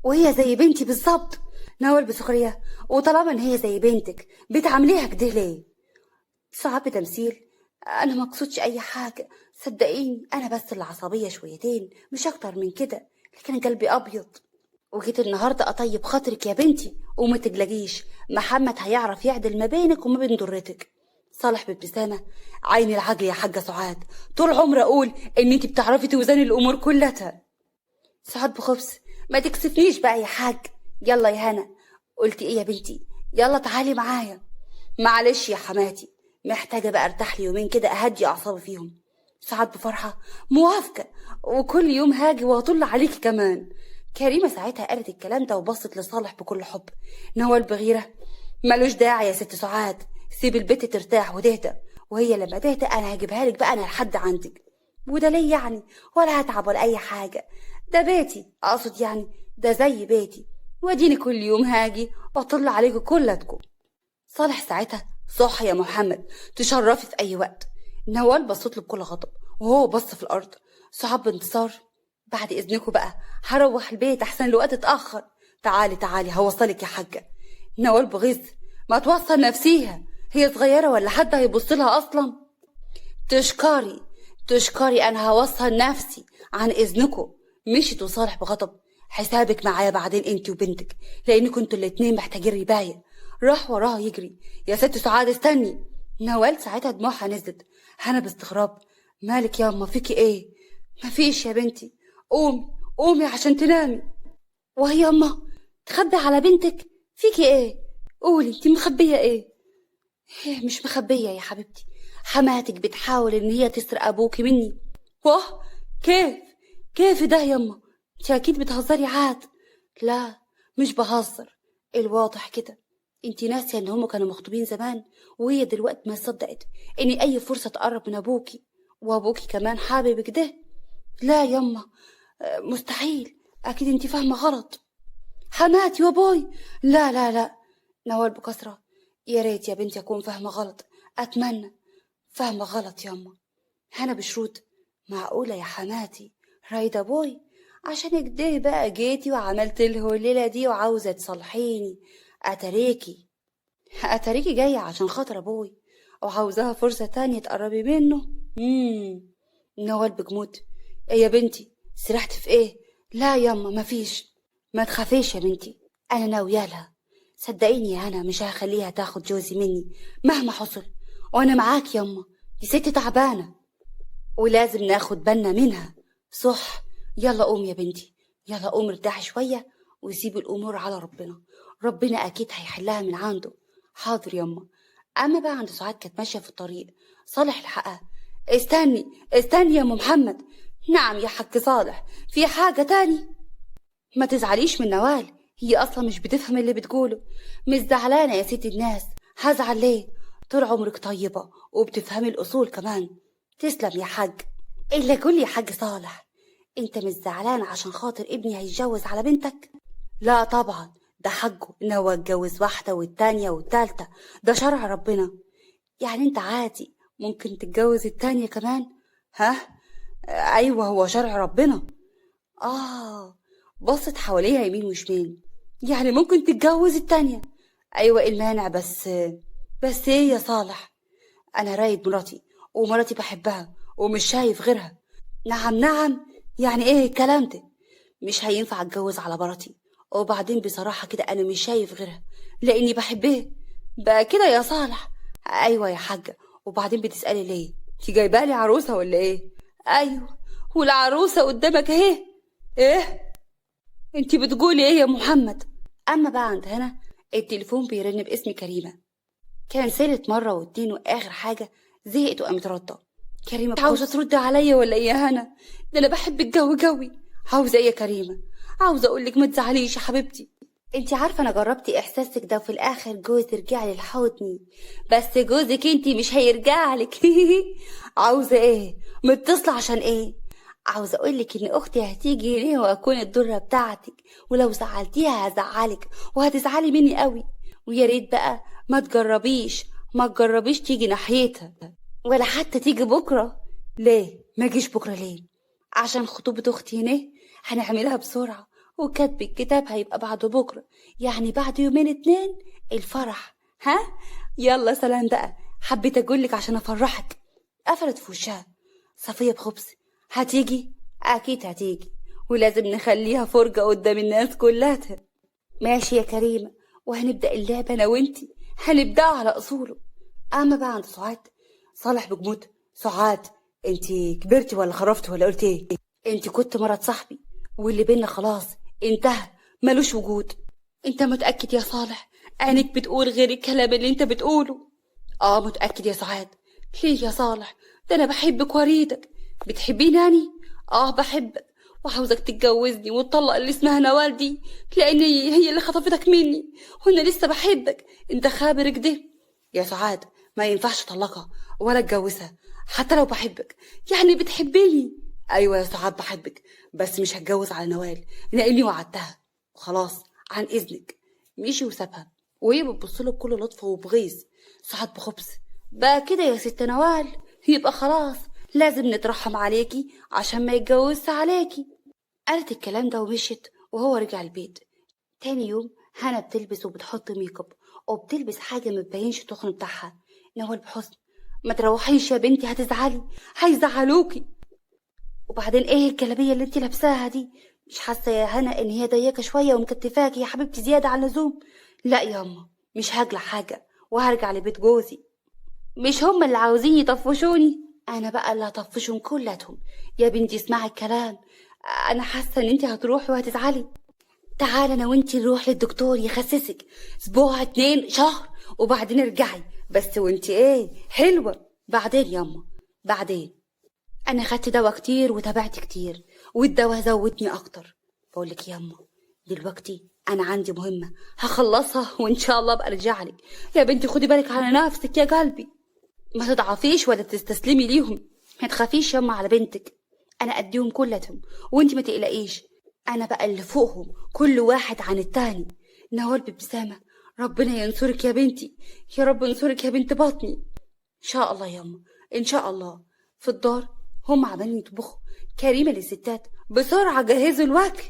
وهي زي بنتي بالظبط. ناول بسخرية: وطالما ان هي زي بنتك بتعامليها كده ليه؟ سحب بتمثيل: انا ما اقصدش اي حاجة، صدقيني انا بس اللي عصبية شويتين، مش اكتر من كده، لكن قلبي ابيض. وجيت النهارده اطيب خاطرك يا بنتي، وما تقلقيش، محمد هيعرف يعدل ما بينك وما بين ضرتك. صالح بابتسامه: عيني العجل يا حاجه سعاد، طول عمري اقول ان انت بتعرفي توزني الامور كلها. سعاد بخبز: ما تكسفنيش بقى يا حاج. يلا يا هنا. قلتي ايه يا بنتي؟ يلا تعالي معايا. معلش يا حماتي، محتاجه بقى ارتاح لي يومين كده اهدي اعصابي فيهم. سعاد بفرحه: موافقه، وكل يوم هاجي واطل عليكي كمان. كريمه ساعتها قالت الكلام ده وبصت لصالح بكل حب. نوال بغيره: ملوش داعي يا ست سعاد، سيب البت ترتاح وتهدى، وهي لما تهدى انا هجيبها لك بقى انا لحد عندك. وده ليه يعني؟ ولا هتعب ولا اي حاجه، ده بيتي، اقصد يعني ده زي بيتي، واديني كل يوم هاجي واطل عليكم كلتكم. صالح ساعتها: صح يا محمد، تشرفي في اي وقت. نوال بصت له بكل غضب وهو بص في الارض. صحاب بانتصار: بعد اذنكم بقى هروح البيت احسن الوقت اتاخر. تعالي هوصلك يا حاجه. نوال بغيظ: ما توصل نفسيها، هي صغيره ولا حد هيبص لها اصلا؟ تشكري انا هوصل نفسي عن اذنكم. مشيت. وصالح بغضب: حسابك معايا بعدين انت وبنتك، لان كنتوا الاتنين محتاجين ربايه. راح وراها يجري: يا ست سعاد استني. نوال ساعتها دموعها نزلت. هنا باستغراب: مالك يا اما، فيكي ايه؟ مفيش يا بنتي، قومي عشان تنامي. وهي اما تخبي على بنتك؟ فيكي ايه؟ قولي انت مخبيه ايه؟ مش مخبيه يا حبيبتي، حماتك بتحاول ان هي تسرق ابوكي مني. واه، كيف ده يما؟ انت اكيد بتهزري عاد. لا، مش بهزر، الواضح كده انت ناسيه ان هم كانوا مخطوبين زمان، وهي دلوقتي ما صدقت ان اي فرصه تقرب من ابوكي، وابوكي كمان حاببك ده. لا يما، مستحيل، اكيد انت فاهمه غلط. حماتي وابوي؟ لا. نوال بكسرة: يا ريت يا بنتي اكون فاهمه غلط، اتمنى. فاهمه غلط يما. هنا بشروط: معقوله يا حماتي رايده ابوي؟ عشان كده بقى جيتي وعملت له الليله دي وعاوزه تصلحيني؟ اتاريكي جايه عشان خاطر ابوي وعاوزاها فرصه تانية تقربي منه. نوال بجمود: ايه يا بنتي، سرحت في ايه؟ لا يما مفيش. ما تخافيش يا بنتي، انا ناويالها، صدقيني يا هنا مش هخليها تاخد جوزي مني مهما حصل، وانا معاك يما، دي ست تعبانه ولازم ناخد بالنا منها. صح. يلا قوم يا بنتي، يلا قوم ارتاحي شويه وسيبي الامور على ربنا، ربنا اكيد هيحلها من عنده. حاضر يما. اما بقى عند سعاد كانت ماشيه في الطريق. صالح الحقها: استني يا ام محمد. نعم يا حاج صالح، في حاجه تاني؟ ما تزعليش من نوال، هي اصلا مش بتفهم اللي بتقوله. مش زعلانه يا ست الناس، هزعل ليه؟ طول عمرك طيبه وبتفهمي الاصول كمان. تسلم يا حاج. الا قول لي يا حاج صالح، انت مش زعلان عشان خاطر ابني هيتجوز على بنتك؟ لا طبعا، ده حقه ان هو يتجوز واحده والتانيه والتالته، ده شرع ربنا. يعني انت عادي ممكن تتجوز التانيه كمان؟ ها؟ ايوه، هو شرع ربنا. بصت حواليها يمين وشمال. يعني ممكن تتجوز التانية؟ ايوه، إيه المانع؟ بس ايه يا صالح؟ انا رايد مراتي، ومراتي بحبها ومش شايف غيرها. نعم نعم، يعني ايه الكلام ده؟ مش هينفع اتجوز على مراتي، وبعدين بصراحة كده انا مش شايف غيرها لاني بحبها بقى كده يا صالح. ايوه يا حاجة، وبعدين بتسألي ليه؟ انت جايبالي عروسة ولا ايه؟ ايوه، والعروسة قدامك اهي. ايه؟ انت بتقولي ايه يا محمد؟ اما بقى عند هنا التليفون بيرن باسم كريمة. كان سالت مرة واتنين، واخر حاجة زهقت وقامت ردة. كريمة عاوزة ترد عليا ولا ايه يا هنا؟ ده انا بحب الجو جوي. عاوزة ايه يا كريمة؟ عاوزة اقولك ما تزعليش يا حبيبتي. انتي عارفة انا جربتي احساسك ده، وفي الاخر جوزي رجعلي لحضني. بس جوزك انتي مش هيرجعلك. عاوزة ايه؟ متصلة عشان ايه؟ عاوزة اقولك ان اختي هتيجي هنا واكون الدرة بتاعتك، ولو زعلتيها هزعلك وهتزعلي مني قوي. ويا ريت بقى ما تجربيش تيجي ناحيتها، ولا حتى تيجي بكرة. ليه ما جيش بكرة؟ ليه؟ عشان خطوبة اختي هنا هنعملها بسرعة، وكتب الكتاب هيبقى بعد بكرة، يعني بعد يومين اتنين الفرح. ها؟ يلا سلام بقى، حبيت اقولك عشان افرحك. قفلت في وشها. صفية بخبز، هتيجي؟ اكيد هتيجي، ولازم نخليها فرجة قدام الناس كلها. ماشي يا كريمة، وهنبدأ اللعبة أنا وإنتي، هنبدأ على أصوله. أما بقى عند سعاد، صالح بجمود. سعاد، إنتي كبرتي ولا خرفتي ولا قلت إيه؟ إنتي كنت مرات صاحبي، واللي بينا خلاص انتهى، ملوش وجود. أنت متأكد يا صالح؟ عينك بتقول غير الكلام اللي أنت بتقوله. متأكد يا سعاد. ليه يا صالح؟ ده أنا بحبك وريدك. بتحبيني يعني؟ بحبك، وعاوزك تتجوزني وتطلق اللي اسمها نوال دي، لان هي اللي خطفتك مني، وانا لسه بحبك. انت خابر كده يا سعاد؟ ما ينفعش اطلقها ولا اتجوزها حتى لو بحبك. يعني بتحبني؟ ايوه يا سعاد بحبك، بس مش هتجوز على نوال لاني وعدتها. خلاص، عن اذنك. مشي وسابها، وهي بتبصله بكل لطف وبغيظ. سعاد بخبز، بقى كده يا ست نوال؟ يبقى خلاص لازم نترحم عليكي عشان ما يتجوزش عليكي. قالت الكلام ده ومشيت، وهو رجع البيت. تاني يوم هنا بتلبس وبتحط ميك اب، وبتلبس حاجة متبينش التخن بتاعها. نوال بحزن، ما تروحيش يا بنتي هتزعلي، هيزعلوكي. وبعدين ايه الجلابية اللي انت لابساها دي؟ مش حاسة يا هنا ان هي ضيقة شوية ومكتفاكي يا حبيبتي زيادة عن اللزوم؟ لا ياما، مش هقلع حاجة وهرجع لبيت جوزي. مش هم اللي عاوزين يطفشوني؟ انا بقى اللي هطفشهم كلتهم. يا بنتي اسمعي الكلام، انا حاسه ان انت هتروحي وهتزعلي. تعالى انا وانتي نروح للدكتور يخسسك اسبوع اتنين شهر، وبعدين ارجعي. بس وانتي ايه حلوه. بعدين ياما، بعدين. انا خدت دواء كتير وتابعت كتير، والدواء زودني اكتر. بقولك ياما، دلوقتي انا عندي مهمه هخلصها وان شاء الله ابقى ارجع لك. يا بنتي خدي بالك على نفسك يا قلبي، ما تضعفيش ولا تستسلمي ليهم. ما تخافيش ياما على بنتك، انا اديهم كلتهم وانت ما تقلقيش. انا بقى اللي فوقهم، كل واحد عن التاني. نوال بابتسامه، ربنا ينصرك يا بنتي، يا رب ينصرك يا بنت بطني. ان شاء الله ياما، ان شاء الله. في الدار هم عمالين يطبخوا. كريمه للستات، بسرعه جهزوا الوكل،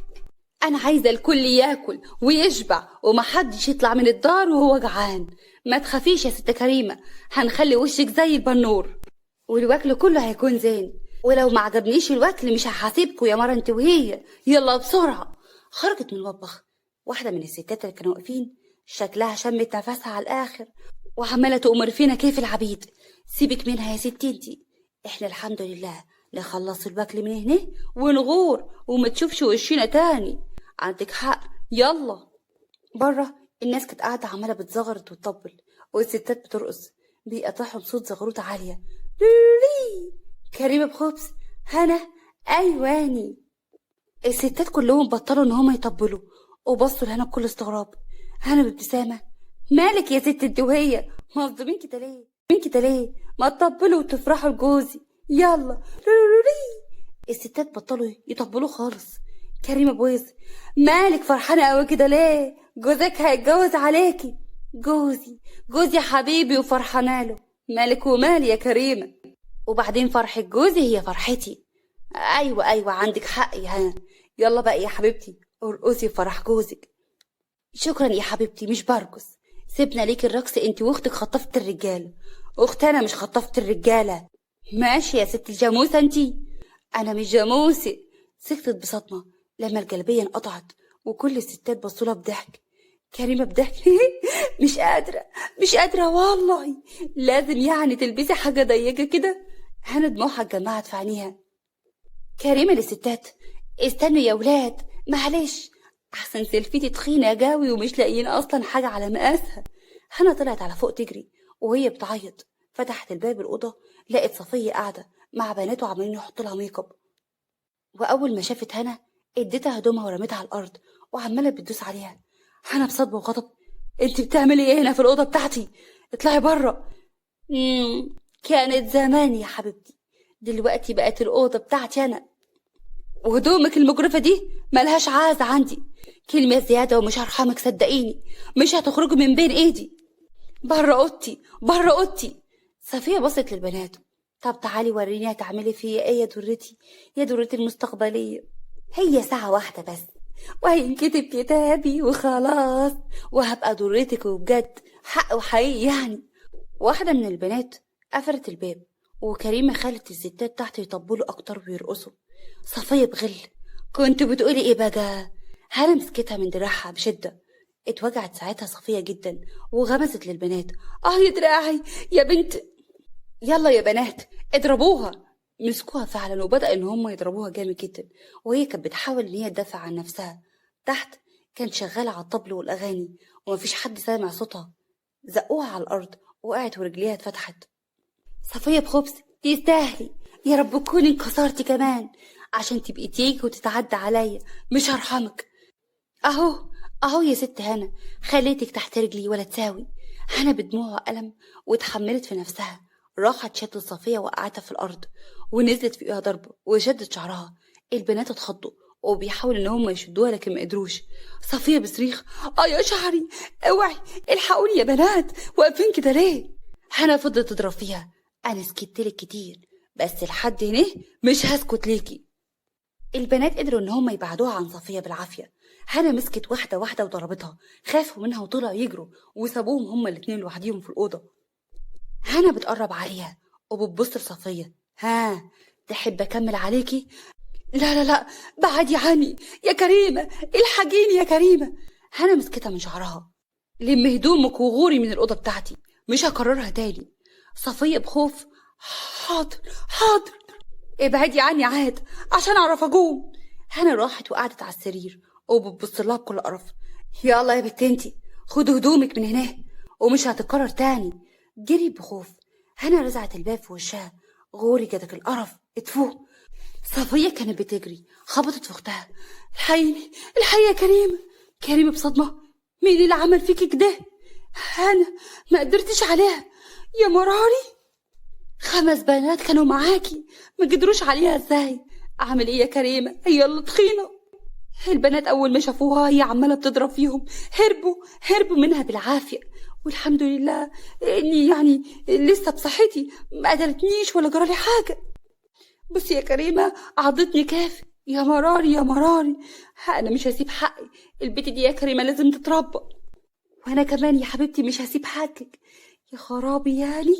انا عايزه الكل ياكل ويشبع ومحدش يطلع من الدار وهو جعان. ما تخافيش يا ست كريمه، هنخلي وشك زي البنور، والوكل كله هيكون زين. ولو ما عجبنيش الوكل مش هحاسبكوا يا مرة انت وهي. يلا بسرعه. خرجت من المطبخ واحده من الستات اللي كانوا واقفين، شكلها شمت نفسها على الاخر وعماله تؤمر فينا كيف العبيد. سيبك منها يا ستي انتي، احنا الحمد لله نخلص الوكل من هنا ونغور وما تشوفش وشنا تاني. عندك حق، يلا. بره الناس كانت قاعدة عمالة بتزغرط وتطبل، والستات بترقص بيقطعهم صوت زغروطة عالية. لولي. كريمة بخبز، هنا، أيواني. الستات كلهم بطلوا ان هما يطبلوا وبصوا لهنا بكل استغراب. هنا بابتسامة، مالك يا ست الدوهية؟ مصدومين كده ليه؟ مين كده ليه؟ ما تطبلوا وتفرحوا لجوزي، يلا. لولي. الستات بطلوا يطبلوا خالص. كريمة بويز، مالك فرحانة قوي كده ليه؟ جوزك هيتجوز عليكي. جوزي يا حبيبي وفرحانة له. مالك ومالي يا كريمة؟ وبعدين فرحة جوزي هي فرحتي. ايوه عندك حق يا هنا. يلا بقى يا حبيبتي ارقصي فرح جوزك. شكرا يا حبيبتي، مش برقص. سيبنا ليك الرقص، انت واختك خطفت الرجاله. اخت انا مش خطفت الرجاله. ماشي يا ست الجاموسه انتي. انا مش جاموسه. سكتت بصدمه لما الجلبيه انقطعت وكل الستات بصولها بضحك. كريمه بضحك مش قادره، مش قادره والله. لازم يعني تلبسي حاجه ضيقه كده. هنا دموعها اتجمعت في عينيها. كريمه للستات. استنوا يا ولاد، معلش. احسن سلفتي تخينه جاوي ومش لاقيين اصلا حاجه على مقاسها. هنا طلعت على فوق تجري وهي بتعيط. فتحت الباب الاوضه، لقت صفيه قاعده مع بناته عمالين يحطوا لها ميك اب. واول ما شافت هنا اديتها هدومها ورميتها على الارض وعماله بتدوس عليها. هنا بصدمه وغضب: انت بتعملي ايه هنا في الاوضه بتاعتي؟ اطلعي بره. كانت زمان يا حبيبتي، دلوقتي بقت الاوضه بتاعتي انا. وهدومك المجرفه دي ملهاش عازة عندي. كلمه زياده ومش هرحمك صدقيني. مش هتخرجوا من بين ايدي. بره اوضتي، بره اوضتي. صفيه بصت للبنات: طب تعالي وريني هتعملي فيا ايه يا درتي، يا درتي المستقبليه. هي ساعه واحده بس وهينكتب كتابي وخلاص، وهبقى درتك وبجد حق وحقيقي يعني. واحده من البنات قفلت الباب وكريمه خلت الستات تحت يطبلوا اكتر ويرقصوا. صفيه بغل: كنت بتقولي ايه بقى؟ هاله مسكتها من دراعها بشده. اتوجعت ساعتها صفيه جدا وغمزت للبنات: يا دراعي يا بنت. يلا يا بنات اضربوها. مسكوها فعلا وبدأ ان هم يضربوها جامد جدا، وهي كانت بتحاول ان هي تدافع عن نفسها. تحت كانت شغالة على الطبل والاغاني ومفيش حد سامع صوتها. زقوها على الارض وقعت ورجليها اتفتحت. صفية بخبز: تستاهلي. يا رب تكوني انكسرتي كمان عشان تبقي تيجي وتتعدى عليا. مش هرحمك. اهو، اهو يا ست هنا، خليتك تحت رجلي ولا تساوي. هنا بدموع وألم واتحملت في نفسها. راحت شدت صفية وقعتها في الأرض ونزلت فيها ضرب وشدت شعرها. البنات اتخضوا وبيحاولوا ان هم يشدوها لكن ما قدروش. صفية بصريخ: يا شعري، اوعي، الحقوني يا بنات، واقفين كده ليه؟ هنا فضلت تضرب فيها: انا سكتلك كتير بس لحد هنا مش هسكت ليكي. البنات قدروا ان هم يبعدوها عن صفية بالعافية. هنا مسكت واحدة واحدة وضربتها. خافوا منها وطلعوا يجروا وسابوهم هما الاتنين لوحديهم في الأوضة. هنا بتقرب عليها وبتبص لصفية: ها، تحب أكمل عليكي؟ لا لا لا، بعدي عني يا كريمة، الحقيني يا كريمة. هنا مسكتها من شعرها: لم هدومك وغوري من الأوضة بتاعتي، مش هكررها تاني. صفية بخوف: حاضر حاضر. ابعدي عني عاد عشان اعرف اقوم. هنا راحت وقعدت على السرير وبتبص لها بكل قرف: يلا يا بنت انتي، خدي هدومك من هنا ومش هتتكرر تاني. جري بخوف. هنا رزعت الباب في وشها: غوري جدك القرف اتفوق. صفية كانت بتجري، خبطت في اختها: الحقيني، الحقيقة يا كريمة. كريمة بصدمة: مين اللي عمل فيكي كده؟ هنا ما قدرتش عليها يا مراري. 5 بنات كانوا معاكي، ما قدروش عليها ازاي؟ اعمل ايه يا كريمه؟ هي اللي تخينه. البنات اول ما شافوها هي عماله بتضرب فيهم هربوا منها بالعافيه. والحمد لله اني يعني لسه بصحتي، ما قتلتنيش ولا جرالي حاجه. بس يا كريمه عضتني كافي. يا مراري يا مراري، انا مش هسيب حقي. البت دي يا كريمه لازم تتربى. وانا كمان يا حبيبتي مش هسيب حقك. يا خرابي يعني.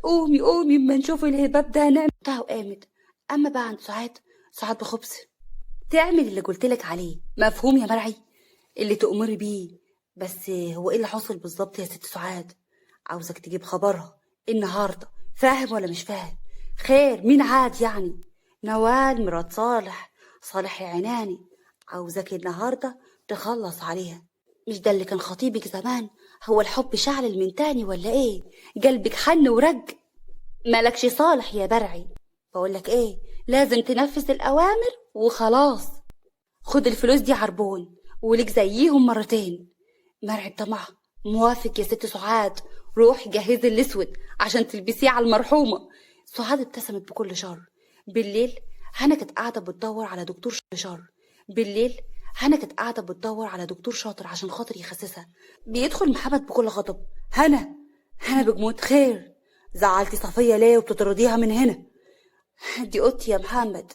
قومي قومي اما نشوف الهباب ده. نامتها وقامت. اما بقى عند سعاد بخبز: تعمل اللي قلتلك عليه، مفهوم يا مرعي؟ اللي تأمري بيه. بس هو ايه اللي حصل بالظبط يا ست سعاد؟ عاوزك تجيب خبرها النهارده، فاهم ولا مش فاهم؟ خير مين عاد يعني؟ نوال مرات صالح يا عناني. عاوزك النهارده تخلص عليها. مش ده اللي كان خطيبك زمان؟ هو الحب شعل من تاني ولا ايه؟ قلبك حن ورج. مالكش صالح يا برعي. بقولك ايه، لازم تنفذ الأوامر وخلاص. خد الفلوس دي عربون وليك زيهم مرتين. مرعي الطمع: موافق يا ست سعاد. روحي جهزي الاسود عشان تلبسيه على المرحومة. سعاد ابتسمت بكل شر. بالليل هنا كانت قاعدة بتدور على دكتور شر. بالليل هنا كانت قاعدة بتدور على دكتور شاطر عشان خاطر يخسسها. بيدخل محمد بكل غضب: هنا بجمود خير. زعلتي صفية ليه وبتطرديها من هنا؟ دي اوضتي يا محمد،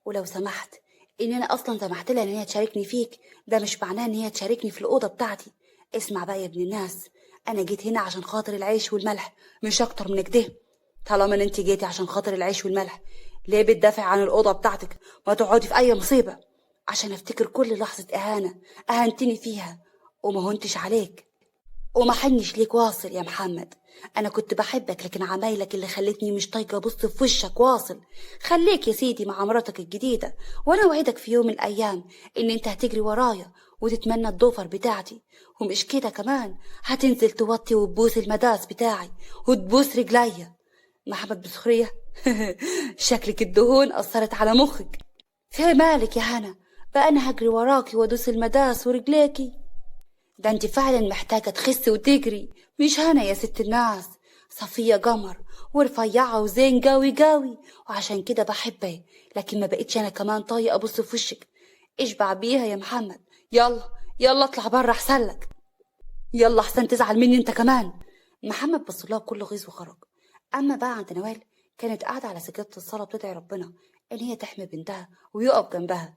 ولو سمحت ان انا اصلا سمحت لها ان هي تشاركني فيك، ده مش معناه ان هي تشاركني في الاوضه بتاعتي. اسمع بقى يا ابن الناس، انا جيت هنا عشان خاطر العيش والملح، مش اكتر من كده. طالما ان انت جيتي عشان خاطر العيش والملح، ليه بتدافع عن الاوضه بتاعتك؟ ما تقعدي في اي مصيبه، عشان افتكر كل لحظه اهانه اهنتني فيها وما هنتش عليك وما حنش ليك واصل يا محمد. انا كنت بحبك، لكن عمايلك اللي خلتني مش طايقه ابص في وشك واصل. خليك يا سيدي مع مراتك الجديده، وانا اوعدك في يوم من الايام ان انت هتجري ورايا وتتمنى الضفر بتاعتي. ومش كده كمان، هتنزل توطي وتبوس المداس بتاعي وتبوس رجليا. محمد بسخريه. شكلك الدهون اثرت على مخك. في مالك يا هنا؟ بقى انا هجري وراكي وادوس المداس ورجليكي؟ ده انت فعلا محتاجة تخسي وتجري، مش هنا يا ست الناس. صفية قمر ورفيعة وزين قوي قوي، وعشان كده بحبها، لكن ما بقيتش انا كمان طايقة ابص في وشك. اشبع بيها يا محمد، يلا يلا اطلع بره احسن لك، يلا احسن تزعل مني انت كمان. محمد بص لها بكل غيظ وخرج. اما بقى عند نوال، كانت قاعدة على سجادة الصلاة بتدعي ربنا ان هي تحمي بنتها ويقف جنبها.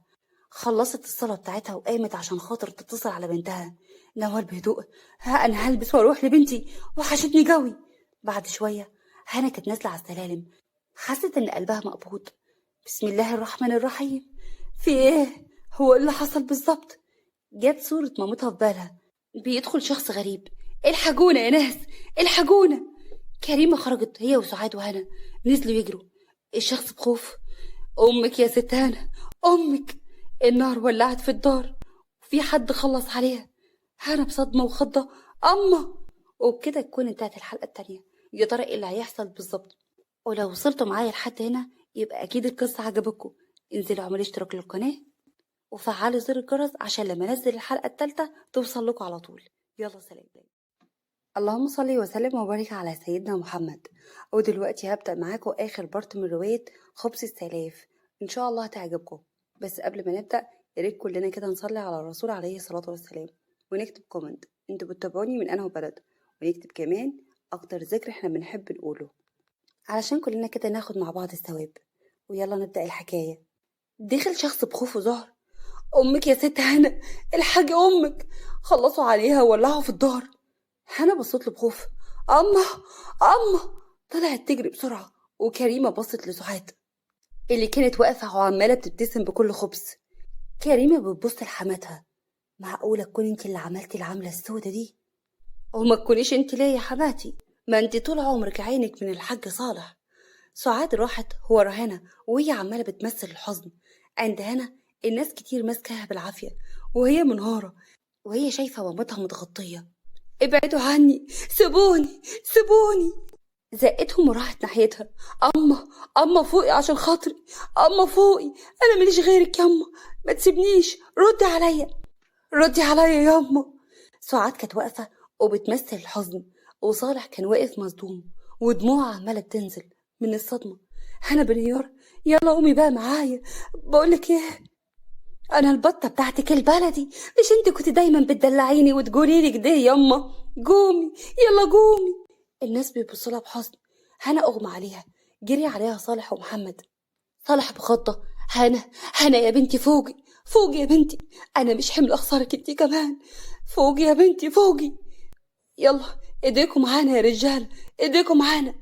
خلصت الصلاة بتاعتها وقامت عشان خاطر تتصل على بنتها. نوال بهدوء: ها انا هلبس واروح لبنتي، وحشتني قوي. بعد شوية هنا كانت نازلة على السلالم، حست ان قلبها مقبوض. بسم الله الرحمن الرحيم. في ايه؟ هو إيه اللي حصل بالظبط؟ جت صورة مامتها في بالها، بيدخل شخص غريب. الحقونا يا ناس، الحقونا. كريمة خرجت هي وسعاد وهنا، نزلوا يجروا. الشخص بخوف: امك يا ست هنا، امك. النار ولعت في الدار وفي حد خلص عليها. هنا بصدمة وخضة: أما. وبكده تكون انتهت الحلقة التانية. يا ترى ايه اللي هيحصل بالظبط؟ ولو وصلتوا معايا لحد هنا يبقى أكيد القصة عجبتكم. انزلوا اعملوا اشتراك للقناة وفعلوا زر الجرس عشان لما انزل الحلقة التالتة توصل لكم على طول. يلا سلام. اللهم صل وسلم وبارك على سيدنا محمد. ودلوقتي هبدأ معاكم آخر بارت من رواية خبز السلاف، إن شاء الله هتعجبكم. بس قبل ما نبدأ، ياريت كلنا كده نصلي على الرسول عليه الصلاة والسلام، ونكتب كومنت انتوا بتتابعوني من أنهي بلد، ونكتب كمان أكتر ذكر احنا بنحب نقوله، علشان كلنا كده ناخد مع بعض الثواب. ويلا نبدأ الحكاية. دخل شخص بخوف وزهر: أمك يا ست هنا، الحاجة أمك، خلصوا عليها وولعوا في الدار. هنا بصت له بخوف: أما، أما. طلعت تجري بسرعة، وكريمة بصت لسعاد اللي كانت واقفة وعمالة بتبتسم بكل خبز. كريمة بتبص لحماتها: معقولة تكون انت اللي عملتي العملة السودة دي؟ وما تكونيش انت ليه يا حماتي؟ ما انت طول عمرك عينك من الحاج صالح. سعاد راحت ورا هنا وهي عمالة بتمثل الحزن. عند هنا الناس كتير ماسكاها بالعافية وهي منهارة، وهي شايفة مامتها متغطية. ابعدوا عني، سيبوني سيبوني. زقتهم وراحت ناحيتها: أما، أما فوقي عشان خاطري، أما فوقي، أنا ماليش غيرك ياما، ما تسيبنيش، ردي عليا، ردي عليا ياما. سعاد كانت واقفة وبتمثل الحزن، وصالح كان واقف مصدوم ودموعه عمالة بتنزل من الصدمة. هنا بنيار: يلا قومي بقى معايا، بقولك ايه، انا البطة بتاعتك البلدي، مش انت كنت دايما بتدلعيني وتقولي لي كده ياما؟ قومي، يلا قومي. الناس بيبصوا لها بحزن. هنا اغمى عليها، جري عليها صالح ومحمد. صالح بخضة: هنا، هنا يا بنتي، فوقي، فوقي يا بنتي، انا مش حمل اخسرك انت كمان، فوقي يا بنتي فوقي. يلا ايديكم معانا يا رجال، ايديكم معانا.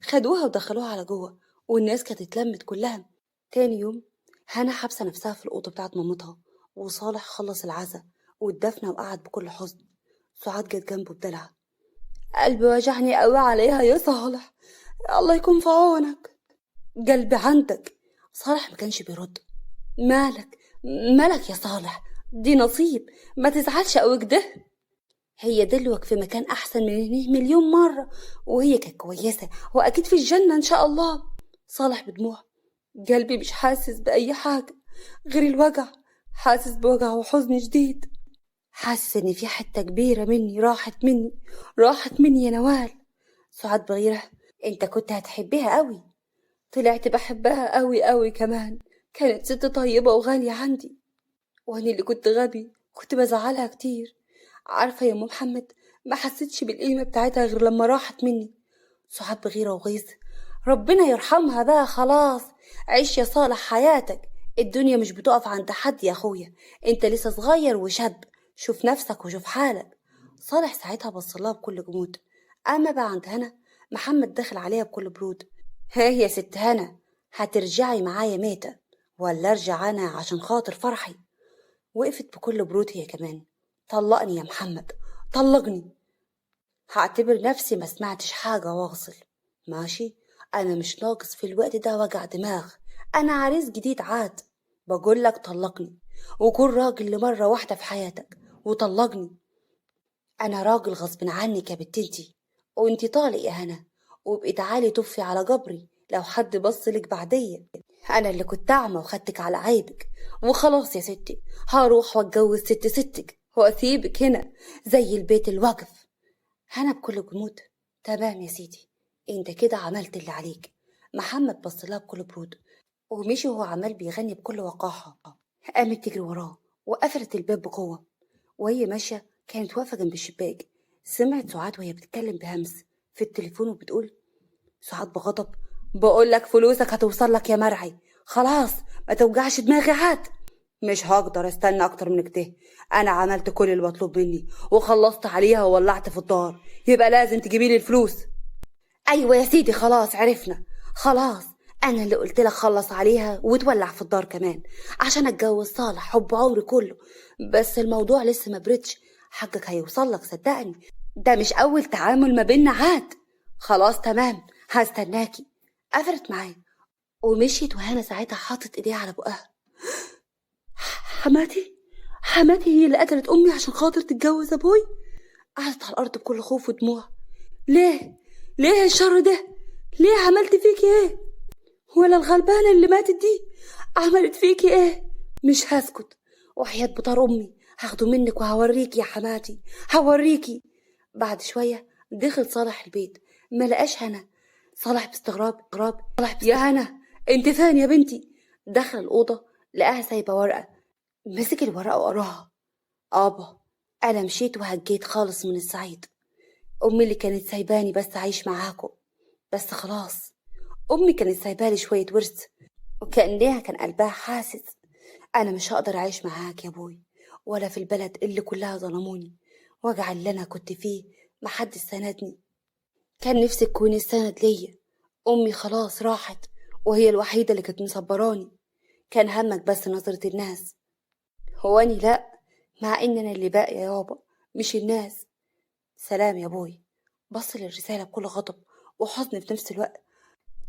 خدوها ودخلوها على جوه، والناس كانت اتلمت كلها. تاني يوم هنا حابسة نفسها في الأوضة بتاعت مامتها، وصالح خلص العزا والدفنة وقعد بكل حزن. سعاد جت جنبه بدلع: قلبي وجعني قوي عليها يا صالح، الله يكون في عونك. قلبي عندك. صالح ما كانش بيرد. مالك، مالك يا صالح، دي نصيب، ما تزعلش قوي كده. هي دلوك في مكان أحسن من هنيه مليون مرة، وهي كانت كويسة وأكيد في الجنة إن شاء الله. صالح بدموع: قلبي مش حاسس بأي حاجة غير الوجع، حاسس بوجع وحزن جديد، حاسس إن في حتة كبيرة مني راحت مني، راحت مني يا نوال. سعاد بغيرة: انت كنت هتحبيها قوي. طلعت بحبها قوي قوي كمان، كانت ست طيبة وغالية عندي، وانا اللي كنت غبي، كنت بزعلها كتير. عارفة يا ام محمد، ما حسيتش بالقيمة بتاعتها غير لما راحت مني. سعاد بغيرة وغيظ: ربنا يرحمها بقى، خلاص، عيش يا صالح حياتك، الدنيا مش بتقف عند حد يا اخويا، انت لسه صغير وشاب، شوف نفسك وشوف حالك. صالح ساعتها بصلها بكل جمود. اما بقى عند هنا، محمد دخل عليها بكل برود. ها يا ست هنا، هترجعي معايا ميتة ولا ارجع انا عشان خاطر فرحي؟ وقفت بكل برود هي كمان. طلقني يا محمد، طلقني. هعتبر نفسي ما سمعتش حاجة واغسل. ماشي، انا مش ناقص في الوقت ده وجع دماغ، انا عريس جديد عاد. بقول لك طلقني، وكون راجل لمرة واحدة في حياتك وطلقني. انا راجل غصب عنك يا بنتي، وانتي طالق يا هنا، وابقي تعالي طفي على جبري لو حد بص لك بعديا. انا اللي كنت اعمى وخدتك على عيبك، وخلاص يا ستي هروح واتجوز ستك واسيبك هنا زي البيت الواقف. هنا بكل جمود. تمام يا سيدي، انت كده عملت اللي عليك. محمد بص لها بكل برود ومشي وهو عمال بيغني بكل وقاحة. قامت تجري وراه وقفلت الباب بقوة. وهي ماشية كانت واقفة جنب الشباك، سمعت سعاد وهي بتتكلم بهمس في التليفون وبتقول. سعاد بغضب. بقول لك فلوسك هتوصل لك يا مرعي، خلاص ما توجعش دماغي عاد. مش هقدر استنى اكتر من كده، انا عملت كل اللي مطلوب مني وخلصت عليها وولعت في الدار، يبقى لازم تجيبي لي الفلوس. ايوه يا سيدي خلاص عرفنا، خلاص انا اللي قلت لك خلص عليها وتولع في الدار كمان عشان اتجوز صالح حب عمري كله. بس الموضوع لسه ما بردش، حقك هيوصل لك صدقني، ده مش اول تعامل ما بينا عاد. خلاص تمام هستناكي. قفلت معاه ومشيت، وهنا ساعتها حاطت ايديها على بقها. حماتي، حماتي هي اللي قتلت امي عشان خاطر تتجوز ابوي. قعدت على الارض بكل خوف ودموع. ليه؟ ليه الشر ده؟ ليه عملت فيكي ايه؟ ولا الغلبانة اللي ماتت دي عملت فيكي ايه؟ مش هسكت، وحياة بطار امي هاخده منك وهوريكي يا حماتي، هوريكي. بعد شوية دخل صالح البيت، ما لقاش هنا. صالح باستغراب يا هنا انت فين يا بنتي؟ دخل الأوضة لقاها سايبة ورقة، مسك الورقة وقراها. ابا، انا مشيت وهجيت خالص من الصعيد، امي اللي كانت سايباني بس اعيش معاكم، بس خلاص امي كانت سايبالي شويه ورث، وكان ليها كان قلبها حاسس. انا مش هقدر اعيش معاك يا ابوي ولا في البلد اللي كلها ظلموني، وجع اللي انا كنت فيه محدش ساندني. كان نفسي تكوني السند ليا، امي خلاص راحت وهي الوحيده اللي كانت مصبراني، كان همك بس نظره الناس. هو اني لا، مع ان انا اللي باقي يا يابا مش الناس. سلام يا ابوي. بص للرسالة بكل غضب وحزن في نفس الوقت.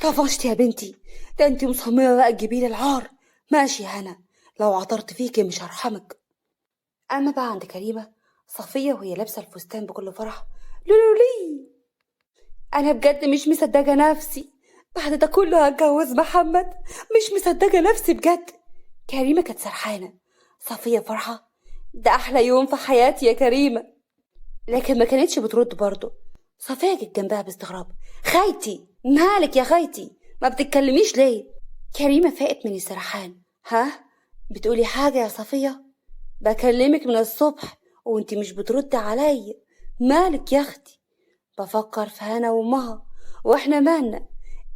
طفشت يا بنتي، ده انتي مصممة بقى تجيبيلي العار. ماشي يا هنا، لو عطرت فيكي مش هرحمك. اما بقى عند كريمة، صفية وهي لابسة الفستان بكل فرح. لولولي، انا بجد مش مصدقة نفسي، بعد ده كله هتجوز محمد، مش مصدقة نفسي بجد. كريمة كانت سرحانة، صفية فرحة. ده احلى يوم في حياتي يا كريمة. لكن ما كانتش بترد برضه. صفية جت جنبها باستغراب. خايتي مالك يا خايتي، ما بتتكلميش ليه؟ كريمة فاقت من السرحان. ها، بتقولي حاجة يا صفية؟ بكلمك من الصبح وانتي مش بتردي عليا، مالك يا اختي؟ بفكر في هنا وامها، واحنا مالنا؟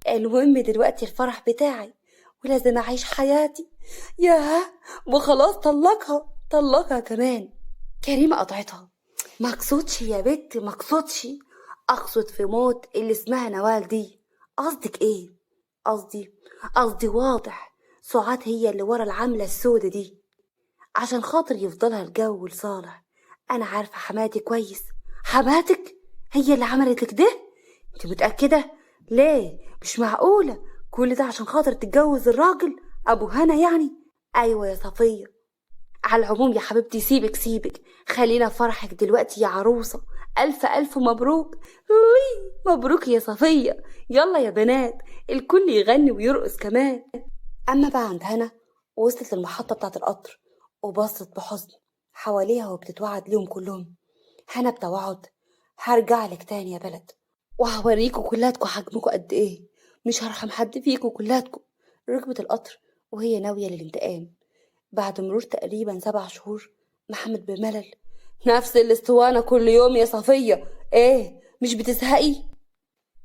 المهم دلوقتي الفرح بتاعي ولازم اعيش حياتي. ياه، وخلاص طلقها، طلقها كمان. كريمة قطعتها. مقصودش يا بت، مقصودش، اقصد في موت اللي اسمها نوال دي. قصدك ايه؟ قصدي واضح سعاد هي اللي ورا العملة السودة دي عشان خاطر يفضلها الجو لصالح. انا عارفة حماتي كويس. حماتك هي اللي عملت لك ده؟ انت متأكدة؟ ليه؟ مش معقولة كل ده عشان خاطر تتجوز الراجل ابو هنا يعني؟ ايوه يا صفية. على العموم يا حبيبتي سيبك، خلينا فرحك دلوقتي يا عروسة. ألف ألف مبروك. مبروك يا صفية. يلا يا بنات الكل يغني ويرقص كمان. أما بقى عند هنا، وصلت المحطة بتاعة القطر وبصت بحزن حواليها وبتتوعد ليهم كلهم. هنا بتوعد. هرجع لك تاني يا بلد وهوريكوا كلاتكوا حجمكوا قد ايه، مش هرحم حد فيكوا كلاتكوا. ركبت القطر وهي ناوية للانتقام. بعد مرور تقريبا 7 شهور، محمد بملل. نفس الاسطوانة كل يوم يا صفية، ايه مش بتزهقي؟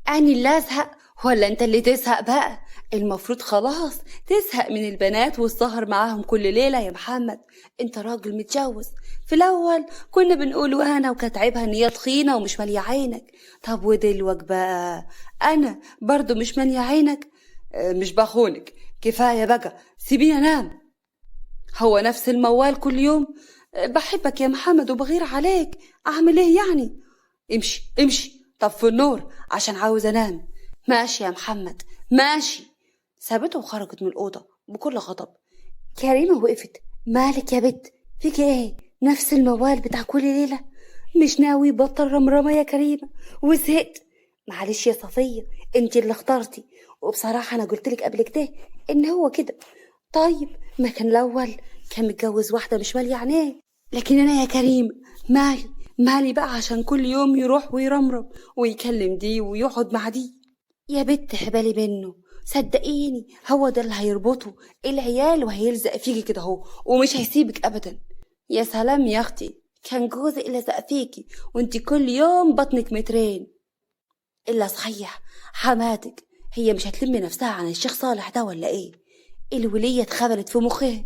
اني اللي ازهق ولا انت اللي تزهق بقى؟ المفروض خلاص تزهق من البنات والسهر معاهم كل ليلة يا محمد. انت راجل متجوز. في الاول كنا بنقول وانا وكانت عيبها ان هي تخينة ومش مالية عينك. طب ودلوك بقى انا برضو مش مالية عينك؟ مش بخونك، كفاية بقى، سيبيني انام. هو نفس الموال كل يوم؟ بحبك يا محمد وبغير عليك، اعمل ايه يعني؟ امشي امشي، طفي النور عشان عاوز انام. ماشي يا محمد ماشي. سابته وخرجت من الأوضة بكل غضب. كريمة وقفت. مالك يا بت؟ فيك ايه؟ نفس الموال بتاع كل ليلة؟ مش ناوي بطل رمرمة يا كريمة؟ وزهقت؟ معلش يا صفية، انت اللي اخترتي، وبصراحة انا قلتلك قبل كده ان هو كده. طيب ما كان الاول كان متجوز واحدة مش مالية عينيه، لكن انا يا كريم مالي بقى عشان كل يوم يروح ويرمرم ويكلم دي ويقعد مع دي. يا بت حبالي منه، صدقيني هو ده اللي هيربطه العيال وهيلزق فيكي كده اهو ومش هيسيبك ابدا. يا سلام يا اختي، كان جوزي اللي لزق فيكي وانتي كل يوم بطنك مترين. الا صحيح حماتك هي مش هتلم نفسها عن الشيخ صالح ده ولا ايه؟ الولية اتخبلت في مخها،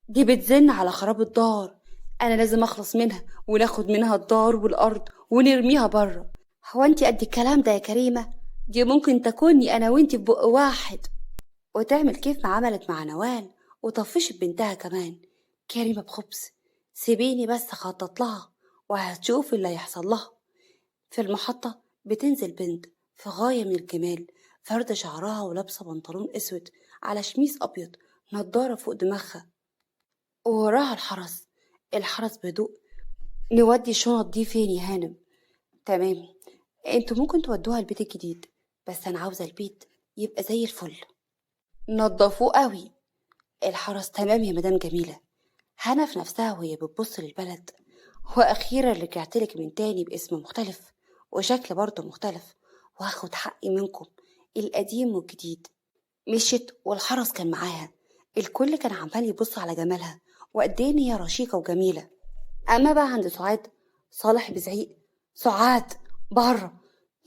دي بتزن على خراب الدار. انا لازم اخلص منها وناخد منها الدار والارض ونرميها بره. هو انتي قد الكلام ده يا كريمة؟ دي ممكن تكوني انا وانتي في بق واحد. وتعمل كيف ما عملت مع نوال وطفشت بنتها كمان. كريمة بخبز، سيبيني بس خطط لها وهتشوف اللي هيحصل لها. في المحطة بتنزل بنت في غاية من الجمال، فردة شعرها ولابسة بنطلون اسود على شميس ابيض، نضارة فوق دماغها، ووراها الحرس بهدوء. نودي الشنط دي فين يا هانم؟ تمام، انتوا ممكن تودوها البيت الجديد، بس انا عاوزة البيت يبقى زي الفل، نضفوه قوي. الحرس تمام يا مدام جميلة. هنا في نفسها وهي بتبص للبلد. واخيرا رجعتلك من تاني باسم مختلف وشكل برضه مختلف، وهاخد حقي منكم القديم والجديد. مشيت والحرس كان معاها. الكل كان عمال يبص على جمالها وقد ايه هي رشيقة وجميلة. اما بقى عند سعاد، صالح بزعيق: سعاد بره،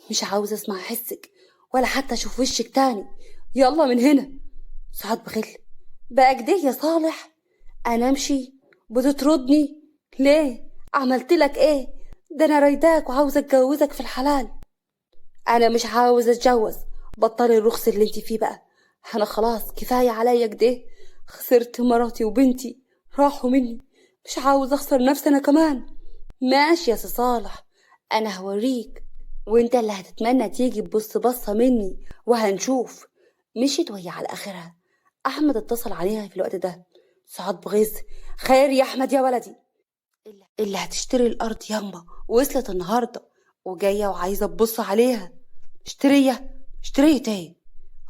مش عاوز اسمع حسك ولا حتى اشوف وشك تاني، يلا من هنا. سعاد بغل: بقى كده يا صالح انا امشي؟ بتطردني ليه؟ عملت لك ايه؟ ده انا رايداك وعاوزه اتجوزك في الحلال. انا مش عاوزه اتجوز، بطلي الرخص اللي انت فيه بقى، انا خلاص كفايه عليا كده، خسرت مراتي وبنتي راحوا مني، مش عاوز اخسر نفسي انا كمان. ماشي يا سي صالح، انا هوريك، وانت اللي هتتمنى تيجي تبص بصه مني وهنشوف. مشيت وهي على اخرها. احمد اتصل عليها في الوقت ده. سعاد بغيظ: خير يا احمد يا ولدي؟ اللي هتشتري الارض ياما وصلت النهارده وجايه وعايزه تبص عليها. اشتريه ايه؟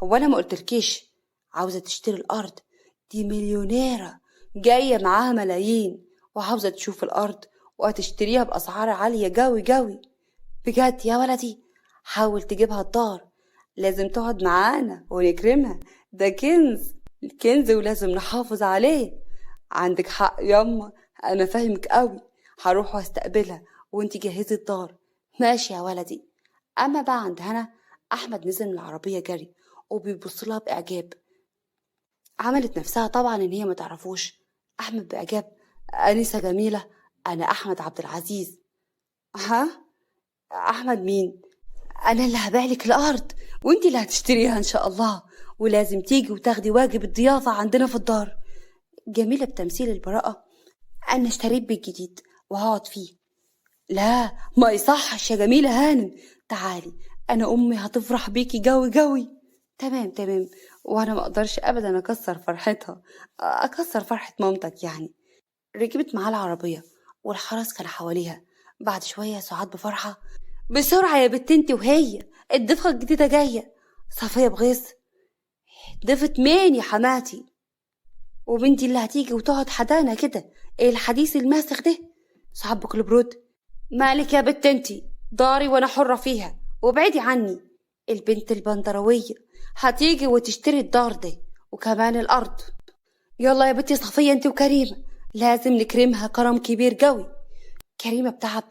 هو انا ما قلتلكيش عاوزه تشتري الارض؟ دي مليونيره جايه معاها ملايين وعاوزه تشوف الارض وهتشتريها باسعار عاليه جوي جوي. بجد يا ولدي؟ حاول تجيبها الدار، لازم تقعد معانا ونكرمها، ده كنز ولازم نحافظ عليه. عندك حق ياما، انا فاهمك قوي، هروح واستقبلها وانتي جهزي الدار. ماشي يا ولدي. اما بقى عند هنا، احمد نزل من العربيه جري وبيبص لها باعجاب. عملت نفسها طبعا ان هي ما تعرفوش. احمد باعجاب: انسه جميله، انا احمد عبد العزيز. ها؟ احمد مين؟ انا اللي هبيعلك الارض وانتي اللي هتشتريها ان شاء الله، ولازم تيجي وتاخدي واجب الضيافه عندنا في الدار. جميله بتمثيل البراءه: انا اشتريت بيت جديد وهقعد فيه. لا ما يصحش يا جميله هانم، تعالي، انا امي هتفرح بيكي جوي جوي. تمام، وانا ما اقدرش ابدا اكسر فرحتها، اكسر فرحه مامتك يعني. ركبت معاه العربيه والحرس كان حواليها. بعد شويه سعاد بفرحه: بسرعه يا بنت انتي وهي، الدفعه الجديده جايه. صفيه بغيظ: ضفت مين يا حماتي؟ وبنتي اللي هتيجي وتقعد حدانا كده، ايه الحديث الماسخ ده؟ صعب بكل برود: مالك يا بنت انتي، داري وانا حرة فيها وابعدي عني. البنت البندروية هتيجي وتشتري الدار ده وكمان الارض. يلا يا بنتي صفية انتي وكريمة، لازم نكرمها كرم كبير قوي. كريمة بتعب: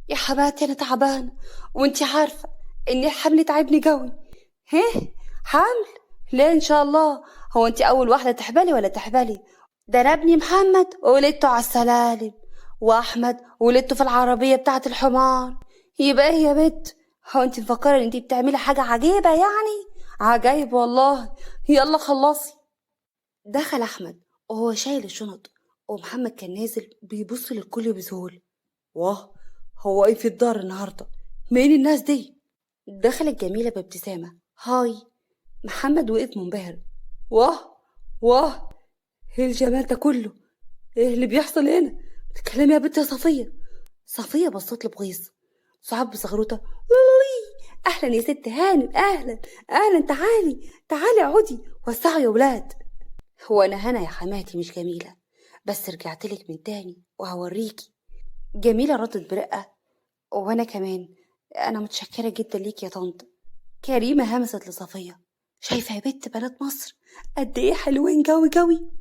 يا حباتي انا تعبانة وانتي عارفة ان الحمل تعبني قوي. هيه، حمل؟ ليه ان شاء الله؟ هو انت اول واحدة تحبلي ولا تحبلي؟ ده انا ابني محمد ولدته على السلالم، واحمد ولدته في العربية بتاعة الحمار. يبقى ايه يا بت؟ هو انت مفكرة ان انت بتعملي حاجة عجيبة يعني؟ عجايب والله. يلا خلصي. دخل احمد وهو شايل الشنط، ومحمد كان نازل بيبص للكل بذهول. واه، هو ايه في الدار النهارده؟ مين الناس دي؟ دخلت جميلة بابتسامة. هاي. محمد وقف منبهر. واه، واه، ايه الجمال ده كله؟ ايه اللي بيحصل هنا؟ بتتكلمي يا بنت يا صفية؟ صفية بصت له بغيظ. صعب بصغروطة. وي، اهلا يا ست هانم، اهلا. اهلا، تعالي تعالي اقعدي، وسعوا يا ولاد. هو انا هنا يا حماتي مش جميلة، بس رجعتلك من تاني وهوريكي. جميلة ردت برقة. وانا كمان، انا متشكرة جدا ليك يا طنط. كريمة همست لصفية. شايفة يا بنت بنات مصر قد ايه حلوين جوي جوي؟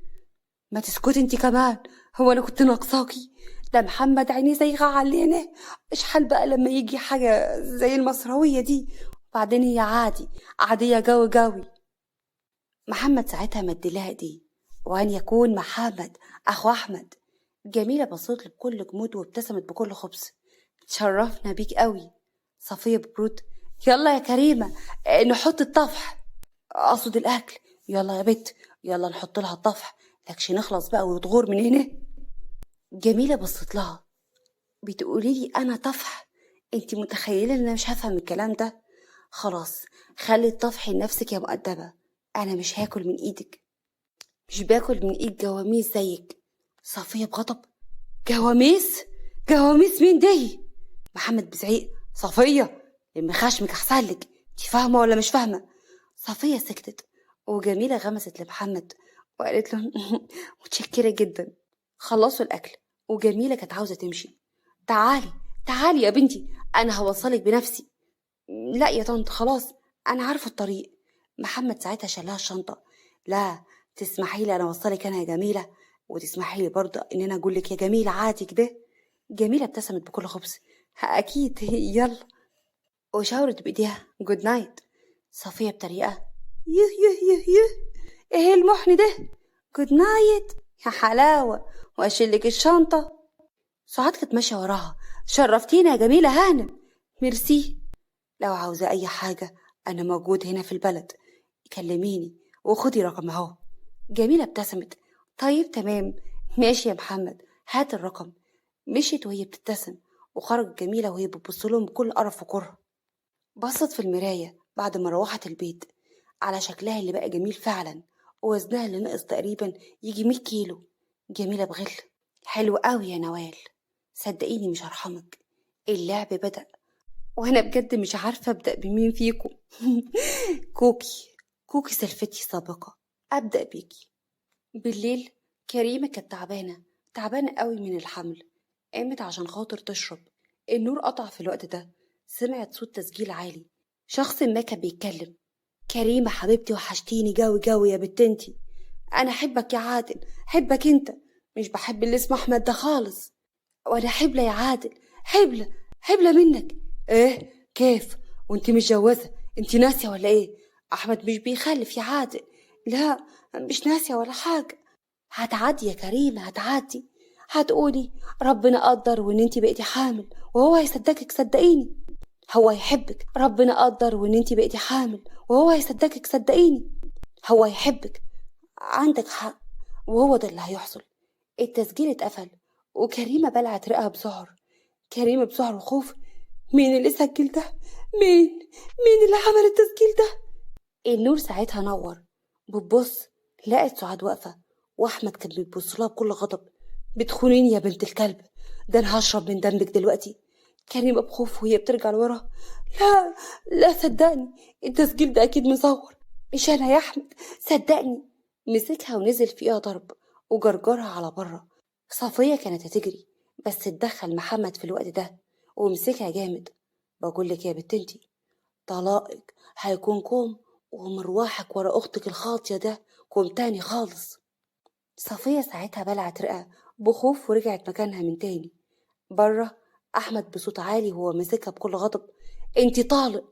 ما تسكتي انتي كمان، هو انا كنت ناقصاكي؟ ده محمد عينيه زي علينا. ايش حال بقى لما يجي حاجة زي المصراوية دي؟ بعدين هي عادي، عادية جوي جوي. محمد ساعتها مديلها ايديه، وان يكون محمد اخو احمد. جميلة بصت له بكل جمود وابتسمت بكل خبث. تشرفنا بيك قوي. صفية ببرود. يلا يا كريمة، نحط الطفح، اقصد الاكل. يلا يا بت، يلا نحط لها الطفح، لكش نخلص بقى وتغور من هنا. جميلة بصت لها. بتقولي لي انا طفح؟ انتي متخيلة ان انا مش هفهم الكلام ده؟ خلاص، خلي الطفح لنفسك يا مؤدبة. انا مش هاكل من ايدك، مش باكل من ايد جواميس زيك. صفية بغضب. جواميس؟ جواميس مين دي؟ محمد بزعيق. صفية، لما خشمك احسنلك. انتي فاهمة ولا مش فاهمة؟ صفية سكتت، وجميلة غمست لمحمد وقالت له متشكرة جدا. خلصوا الأكل، وجميلة كانت عاوزة تمشي. تعالي تعالي يا بنتي، أنا هوصلك بنفسي. لا يا طنط، خلاص أنا عارفة الطريق. محمد ساعتها شالها الشنطة. لا، تسمحي لي أنا أوصلك أنا يا جميلة، وتسمحي لي برضه إن أنا أقول لك يا جميلة عادي كده. جميلة ابتسمت بكل خبز. أكيد يلا، وشاورت بإيديها جود نايت. صفية بطريقة. يه يه يه يه، ايه المحن ده؟ جود نايت يا حلاوة، واشيلك الشنطة. سعاد كانت ماشية وراها. شرفتينا يا جميلة هانم. ميرسي. لو عاوزة اي حاجة انا موجود هنا في البلد، كلميني وخدي رقم اهو. جميلة ابتسمت. طيب تمام، ماشي يا محمد، هات الرقم. مشيت وهي بتبتسم، وخرجت جميلة وهي بتبصلهم بكل قرف وكره. بصت في المراية بعد ما روحت البيت على شكلها اللي بقى جميل فعلا، ووزنها اللي نقص تقريبا يجي 100 كيلو. جميلة بغل. حلو قوي يا نوال، صدقيني مش هرحمك. اللعب بدأ، وانا بجد مش عارفة ابدأ بمين فيكم. كوكي، كوكي سلفتي سابقة، ابدأ بيكي. بالليل كريمة كانت تعبانة، تعبانة قوي من الحمل. قامت عشان خاطر تشرب. النور قطع في الوقت ده. سمعت صوت تسجيل عالي، شخص ما كان بيتكلم. كريمة حبيبتي، وحشتيني جوي جوي يا بنت انتي. انا احبك يا عادل، حبك انت، مش بحب اللي اسمه احمد ده خالص. وانا حبلة يا عادل، حبلة، حبلة منك. ايه كيف وانتي متجوزة؟ انتي ناسية ولا ايه؟ احمد مش بيخلف يا عادل. لا، مش ناسية ولا حاجة. هتعدي يا كريمة، هتعدي. هتقولي ربنا قدر وان انتي بقيتي حامل، وهو هيصدقك صدقيني. هو يحبك، ربنا قدر وان انتي بقيتي حامل، وهو هيصدقك صدقيني. هو يحبك، عندك حق، وهو ده اللي هيحصل. التسجيل اتقفل، وكريمة بلعت رقها بسعر. كريمة بسعر وخوف. مين اللي سجل ده؟ مين اللي عمل التسجيل ده؟ النور ساعتها نور. بتبص، لقت سعاد واقفة، واحمد كان بيبص لها بكل غضب. بتخونيني يا بنت الكلب، ده انا هشرب من دمك دلوقتي. كريمة بخوف وهي بترجع لورا. لا، لا صدقني، التسجيل ده اكيد مصور، مش انا يا احمد، صدقني. مسكها ونزل فيها ضرب، وجرجرها على بره. صفية كانت هتجري، بس اتدخل محمد في الوقت ده ومسكها جامد. بقولك يا بنت انتي، طلاقك هيكون كوم، ومروحك ورا اختك الخاطية ده كوم تاني خالص. صفية ساعتها بلعت رقة بخوف ورجعت مكانها من تاني. بره، احمد بصوت عالي وهو ماسكها بكل غضب. انتي طالق،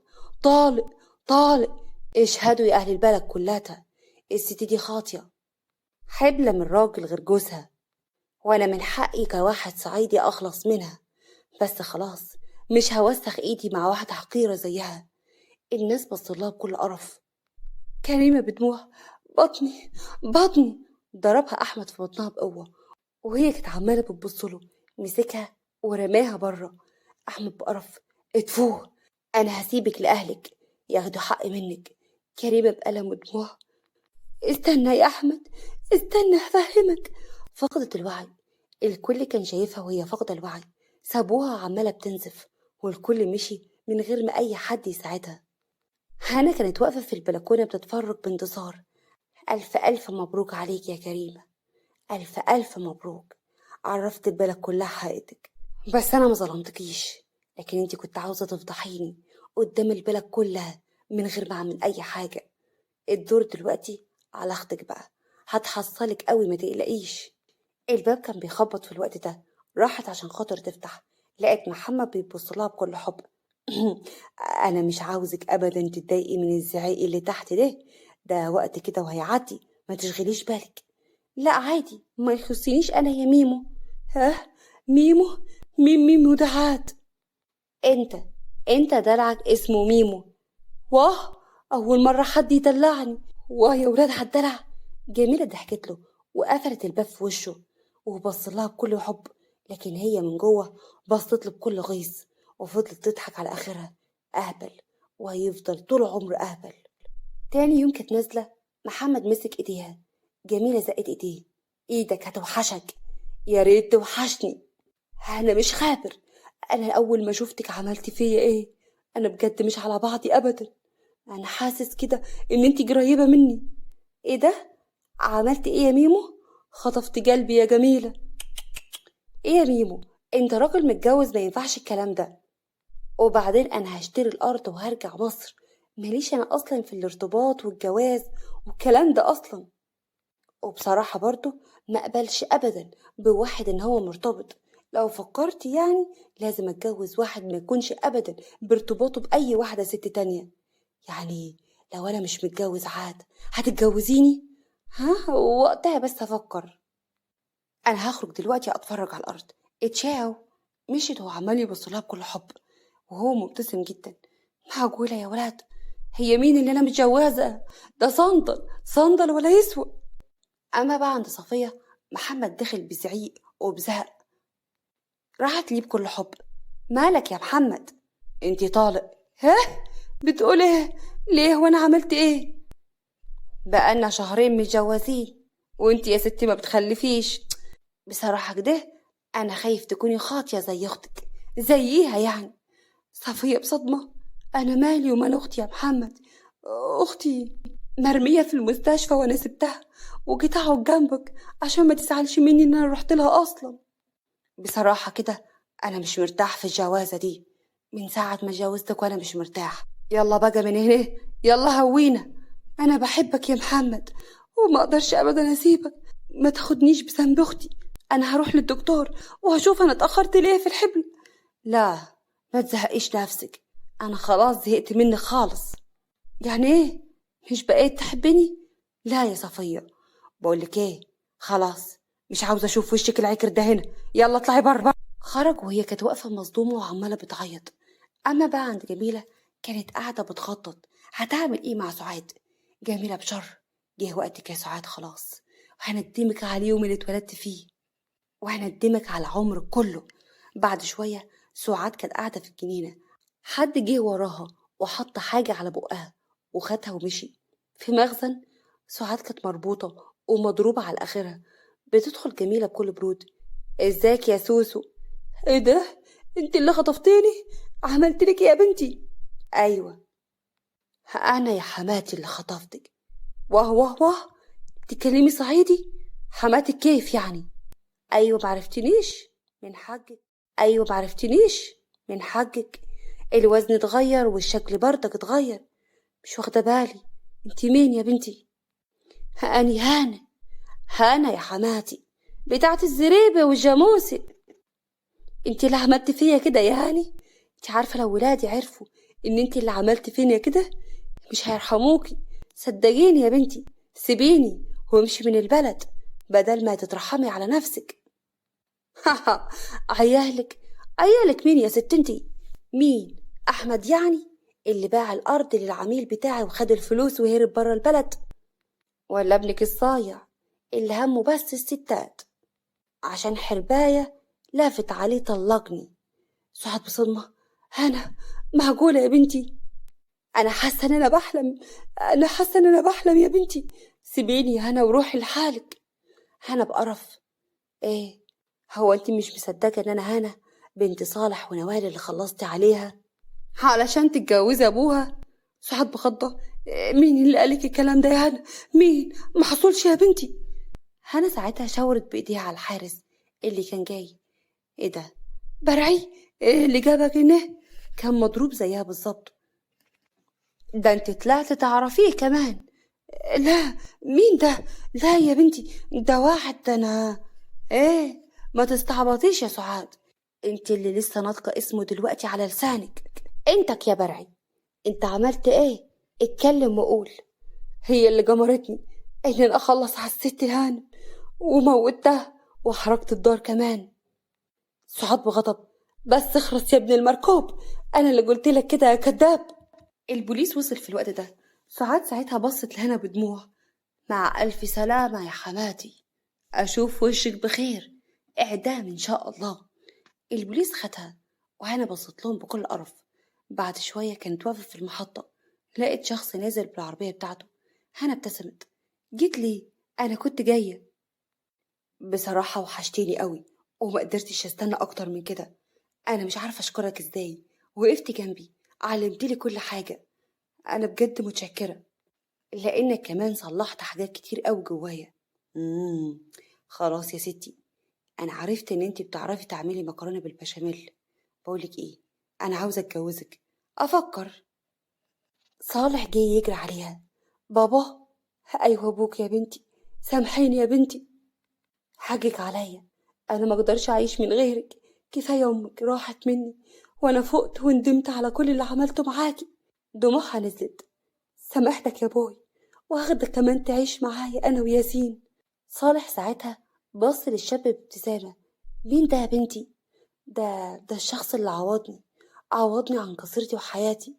طالق، طالق. اشهدوا يا أهل البلد كلها، الست دي خاطية، حبلة من راجل غير جوزها، وأنا من حقي كواحد صعيدي أخلص منها. بس خلاص، مش هوسخ إيدي مع واحدة حقيرة زيها. الناس بصلها بكل قرف. كريمة بدموع: بطني بطني. ضربها أحمد في بطنها بقوة، وهي كانت عمالة بتبصله، مسكها ورماها بره. أحمد بقرف: اتفوه، أنا هسيبك لأهلك ياخدوا حق منك. كريمة بألم ودموع: استنى يا أحمد، استنى هفهمك. فقدت الوعي. الكل كان شايفها وهي فاقدة الوعي. سابوها عمالة بتنزف، والكل مشي من غير ما أي حد يساعدها. هنا كانت واقفة في البلكونة بتتفرج بانتصار. ألف ألف مبروك عليك يا كريمة، ألف ألف مبروك. عرفت البلد كلها حقيقتك، بس أنا ما ظلمتكيش، لكن انتي كنت عاوزة تفضحيني قدام البلد كلها من غير ما أعمل أي حاجة. الدور دلوقتي على أختك بقى، هتحصلك قوي ما تقلقيش. الباب كان بيخبط في الوقت ده. راحت عشان خاطر تفتح، لقيت محمد بيبص لها بكل حب. انا مش عاوزك ابدا تتضايقي من الزعيق اللي تحت ده وقت كده وهيعدي، ما تشغليش بالك. لا عادي، ما يخصنيش انا يا ميمو. ها؟ ميمو؟ مين ميمو ده عاد؟ انت انت دلعك اسمه ميمو. واه، اول مره حد يدلعني. واه يا ولاد هتدلع. جميله ضحكت له وقفلت الباب في وشه، وبص لها بكل حب، لكن هي من جوه بصت له بكل غيظ، وفضلت تضحك على اخرها. اهبل، وهيفضل طول عمره اهبل. تاني يوم كانت نازله، محمد مسك ايديها. جميله زقت ايديه: ايدك هتوحشك. يا ريت توحشني. انا مش خابر. انا اول ما شفتك عملتي فيا ايه؟ انا بجد مش على بعضي ابدا. انا حاسس كده ان انتي قريبه مني. ايه ده؟ عملت ايه يا ميمو؟ خطفت قلبي يا جميله. ايه يا ميمو، انت راجل متجوز، ما ينفعش الكلام ده. وبعدين انا هشتري الارض وهرجع مصر، ماليش انا اصلا في الارتباط والجواز والكلام ده اصلا. وبصراحه برضو ما اقبلش ابدا بواحد ان هو مرتبط. لو فكرت يعني لازم اتجوز واحد ما يكونش ابدا بارتباطه باي واحده ست تانية. يعني لو انا مش متجوز عاد هتتجوزيني؟ ها، وقتها بس افكر. انا هخرج دلوقتي اتفرج على الارض. اتشاو. مشيت وهو عمال يبص لها بكل حب، وهو مبتسم جدا. معقوله يا ولاد؟ هي مين اللي انا متجوزه؟ ده صندل صندل ولا يسوى. اما بقى عند صفيه، محمد دخل بزعيق وبزهق. راحت ليه بكل حب: مالك يا محمد؟ انتي طالق؟ ها؟ بتقول ايه؟ ليه وانا عملت ايه؟ بقالنا شهرين متجوزين، وانتي يا ستي ما بتخلفيش. بصراحة كده انا خايف تكوني خاطية زي اختك، زيها يعني. صفية بصدمة: انا مالي ومال اختي يا محمد؟ اختي مرمية في المستشفى وانا سبتها وجيت اقعد جنبك عشان ما تزعلش مني ان انا رحت لها اصلا. بصراحة كده انا مش مرتاح في الجوازة دي. من ساعة ما اتجوزتك وانا مش مرتاح. يلا بقى من هنا، يلا هوينا. انا بحبك يا محمد، وما اقدرش ابدا اسيبك. ما تاخدنيش بذنب اختي. انا هروح للدكتور وهشوف انا اتاخرت ليه في الحبل. لا، ما تزهقيش نفسك. انا خلاص زهقت منك خالص. يعني ايه؟ مش بقيت تحبني؟ لا يا صفية، بقولك ايه، خلاص مش عاوزة اشوف وشك العكر ده هنا. يلا اطلعي بره. خرج وهي كانت واقفة مصدومة وعمالة بتعيط. اما بقى عند جميلة، كانت قاعدة بتخطط هتعمل ايه مع سعاد. جميلة بشر: جه وقتك يا سعاد خلاص، وهندمك على اليوم اللي اتولدت فيه، وهندمك على عمرك كله. بعد شوية سعاد كانت قاعدة في الجنينة. حد جه وراها وحط حاجة على بقها وخدها ومشي. في مخزن، سعاد كانت مربوطة ومضروبة على آخرها. بتدخل جميلة بكل برود: ازيك يا سوسو؟ ايه ده؟ انت اللي خطفتيني؟ عملت لك ايه يا بنتي؟ ايوه، انا يا حماتي اللي خطفتك. واه واه واه، تكلمي صعيدي؟ حماتك كيف يعني؟ ايوه معرفتنيش؟ من حقك. ايوه معرفتنيش؟ من حقك. الوزن اتغير والشكل برضك اتغير. مش واخده بالي. انت مين يا بنتي؟ اني هانه. هانه يا حماتي، بتاعت الزريبه والجاموسه. انت اللي عملت فيا كده يا هاني؟ انت عارفه لو ولادي عرفوا ان انت اللي عملت فينا كده مش هيرحموكي. صدقيني يا بنتي، سيبيني وامشي من البلد بدل ما تترحمي على نفسك. عيالك؟ عيالك مين يا ست انتي؟ مين؟ احمد يعني، اللي باع الارض للعميل بتاعي وخد الفلوس وهرب برا البلد؟ ولا ابنك الصايع اللي همه بس الستات عشان حرباية لافت عليه طلقني؟ سعاد بصدمة. أنا؟ معقولة يا بنتي؟ أنا حاسة إن أنا بحلم. أنا حاسة إن أنا بحلم يا بنتي. سيبيني يا هنا وروحي لحالك. هنا بقرف. إيه؟ هو أنت مش مصدقة إن أنا هنا بنت صالح ونوال اللي خلصتي عليها علشان تتجوزي أبوها؟ سعاد بخضة. مين اللي قالك الكلام ده يا هنا؟ مين؟ ما حصلش يا بنتي. هنا ساعتها شاورت بإيديها على الحارس اللي كان جاي. إيه ده؟ برعي؟ إيه اللي جابك هنا؟ كان مضروب زيها بالظبط. ده انت طلعت تعرفيه كمان؟ لا. مين ده؟ لا يا بنتي، ده واحد. ده انا. ايه؟ ما تستعبطيش يا سعاد، انت اللي لسه ناطقه اسمه دلوقتي على لسانك. انتك يا برعي، انت عملت ايه؟ اتكلم وقول. هي اللي جمرتني ان انا اخلص على الست الهانم وموتها وحرقت الدار كمان. سعاد بغضب. بس اخرس يا ابن المركوب، انا اللي قلت لك كده يا كذاب. البوليس وصل في الوقت ده. سعاد ساعتها بصت لهنا بدموع. مع ألف سلامة يا حماتي، أشوف وشك بخير، إعدام إن شاء الله. البوليس خدها وهنا بصت لهم بكل قرف. بعد شوية كانت واقفة في المحطة، لقيت شخص نازل بالعربية بتاعته. هنا ابتسمت. جيت ليه؟ أنا كنت جاية. بصراحة وحشتيني قوي وما قدرتش استنى أكتر من كده. أنا مش عارفة أشكرك إزاي. وقفتي جنبي، علمتيلي كل حاجة. أنا بجد متشكرة، لأنك كمان صلحت حاجات كتير قوي جوايا. خلاص يا ستي، أنا عرفت إن أنتي بتعرفي تعملي مكرونة بالبشاميل. بقولك إيه، أنا عاوزة أتجوزك. أفكر. صالح جاي يجري عليها. بابا. أيوة أبوك يا بنتي، سامحيني يا بنتي. حقك عليا، أنا ما أقدرش أعيش من غيرك. كفاية أمك راحت مني، وأنا فقت وندمت على كل اللي عملته معاكي. دموعها نزلت. سامحتك يا بوي، وهاخدك كمان تعيش معايا أنا وياسين. صالح ساعتها بص للشاب بابتسامة. مين ده يا بنتي؟ ده الشخص اللي عوضني عن قصيرتي وحياتي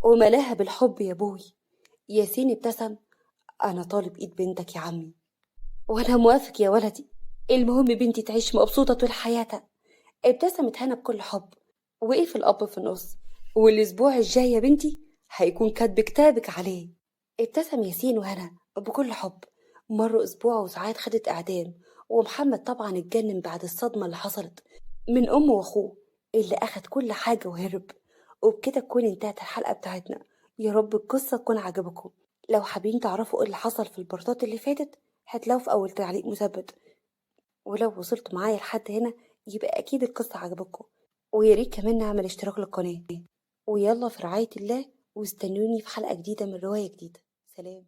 وملاها بالحب يا بوي. ياسين ابتسم. أنا طالب إيد بنتك يا عمي، وأنا موافق يا ولدي. المهم بنتي تعيش مبسوطة طول حياتها. ابتسمت هنا بكل حب. وقف الأب في النص. والأسبوع الجاي يا بنتي هيكون كاتب كتابك عليه. ابتسم ياسين وهنا بكل حب. مر أسبوع وسعاد خدت إعدام، ومحمد طبعا اتجنن بعد الصدمة اللي حصلت من أمه وأخوه اللي أخد كل حاجة وهرب. وبكده تكون انتهت الحلقة بتاعتنا. يا رب القصة تكون عجبكم. لو حابين تعرفوا ايه اللي حصل في البارتات اللي فاتت هتلاقوا في أول تعليق مثبت. ولو وصلتوا معايا لحد هنا يبقى أكيد القصة عجبتكم. وياريت كمان نعمل اشتراك للقناة. ويلا في رعاية الله، واستنوني في حلقة جديدة من رواية جديدة. سلام.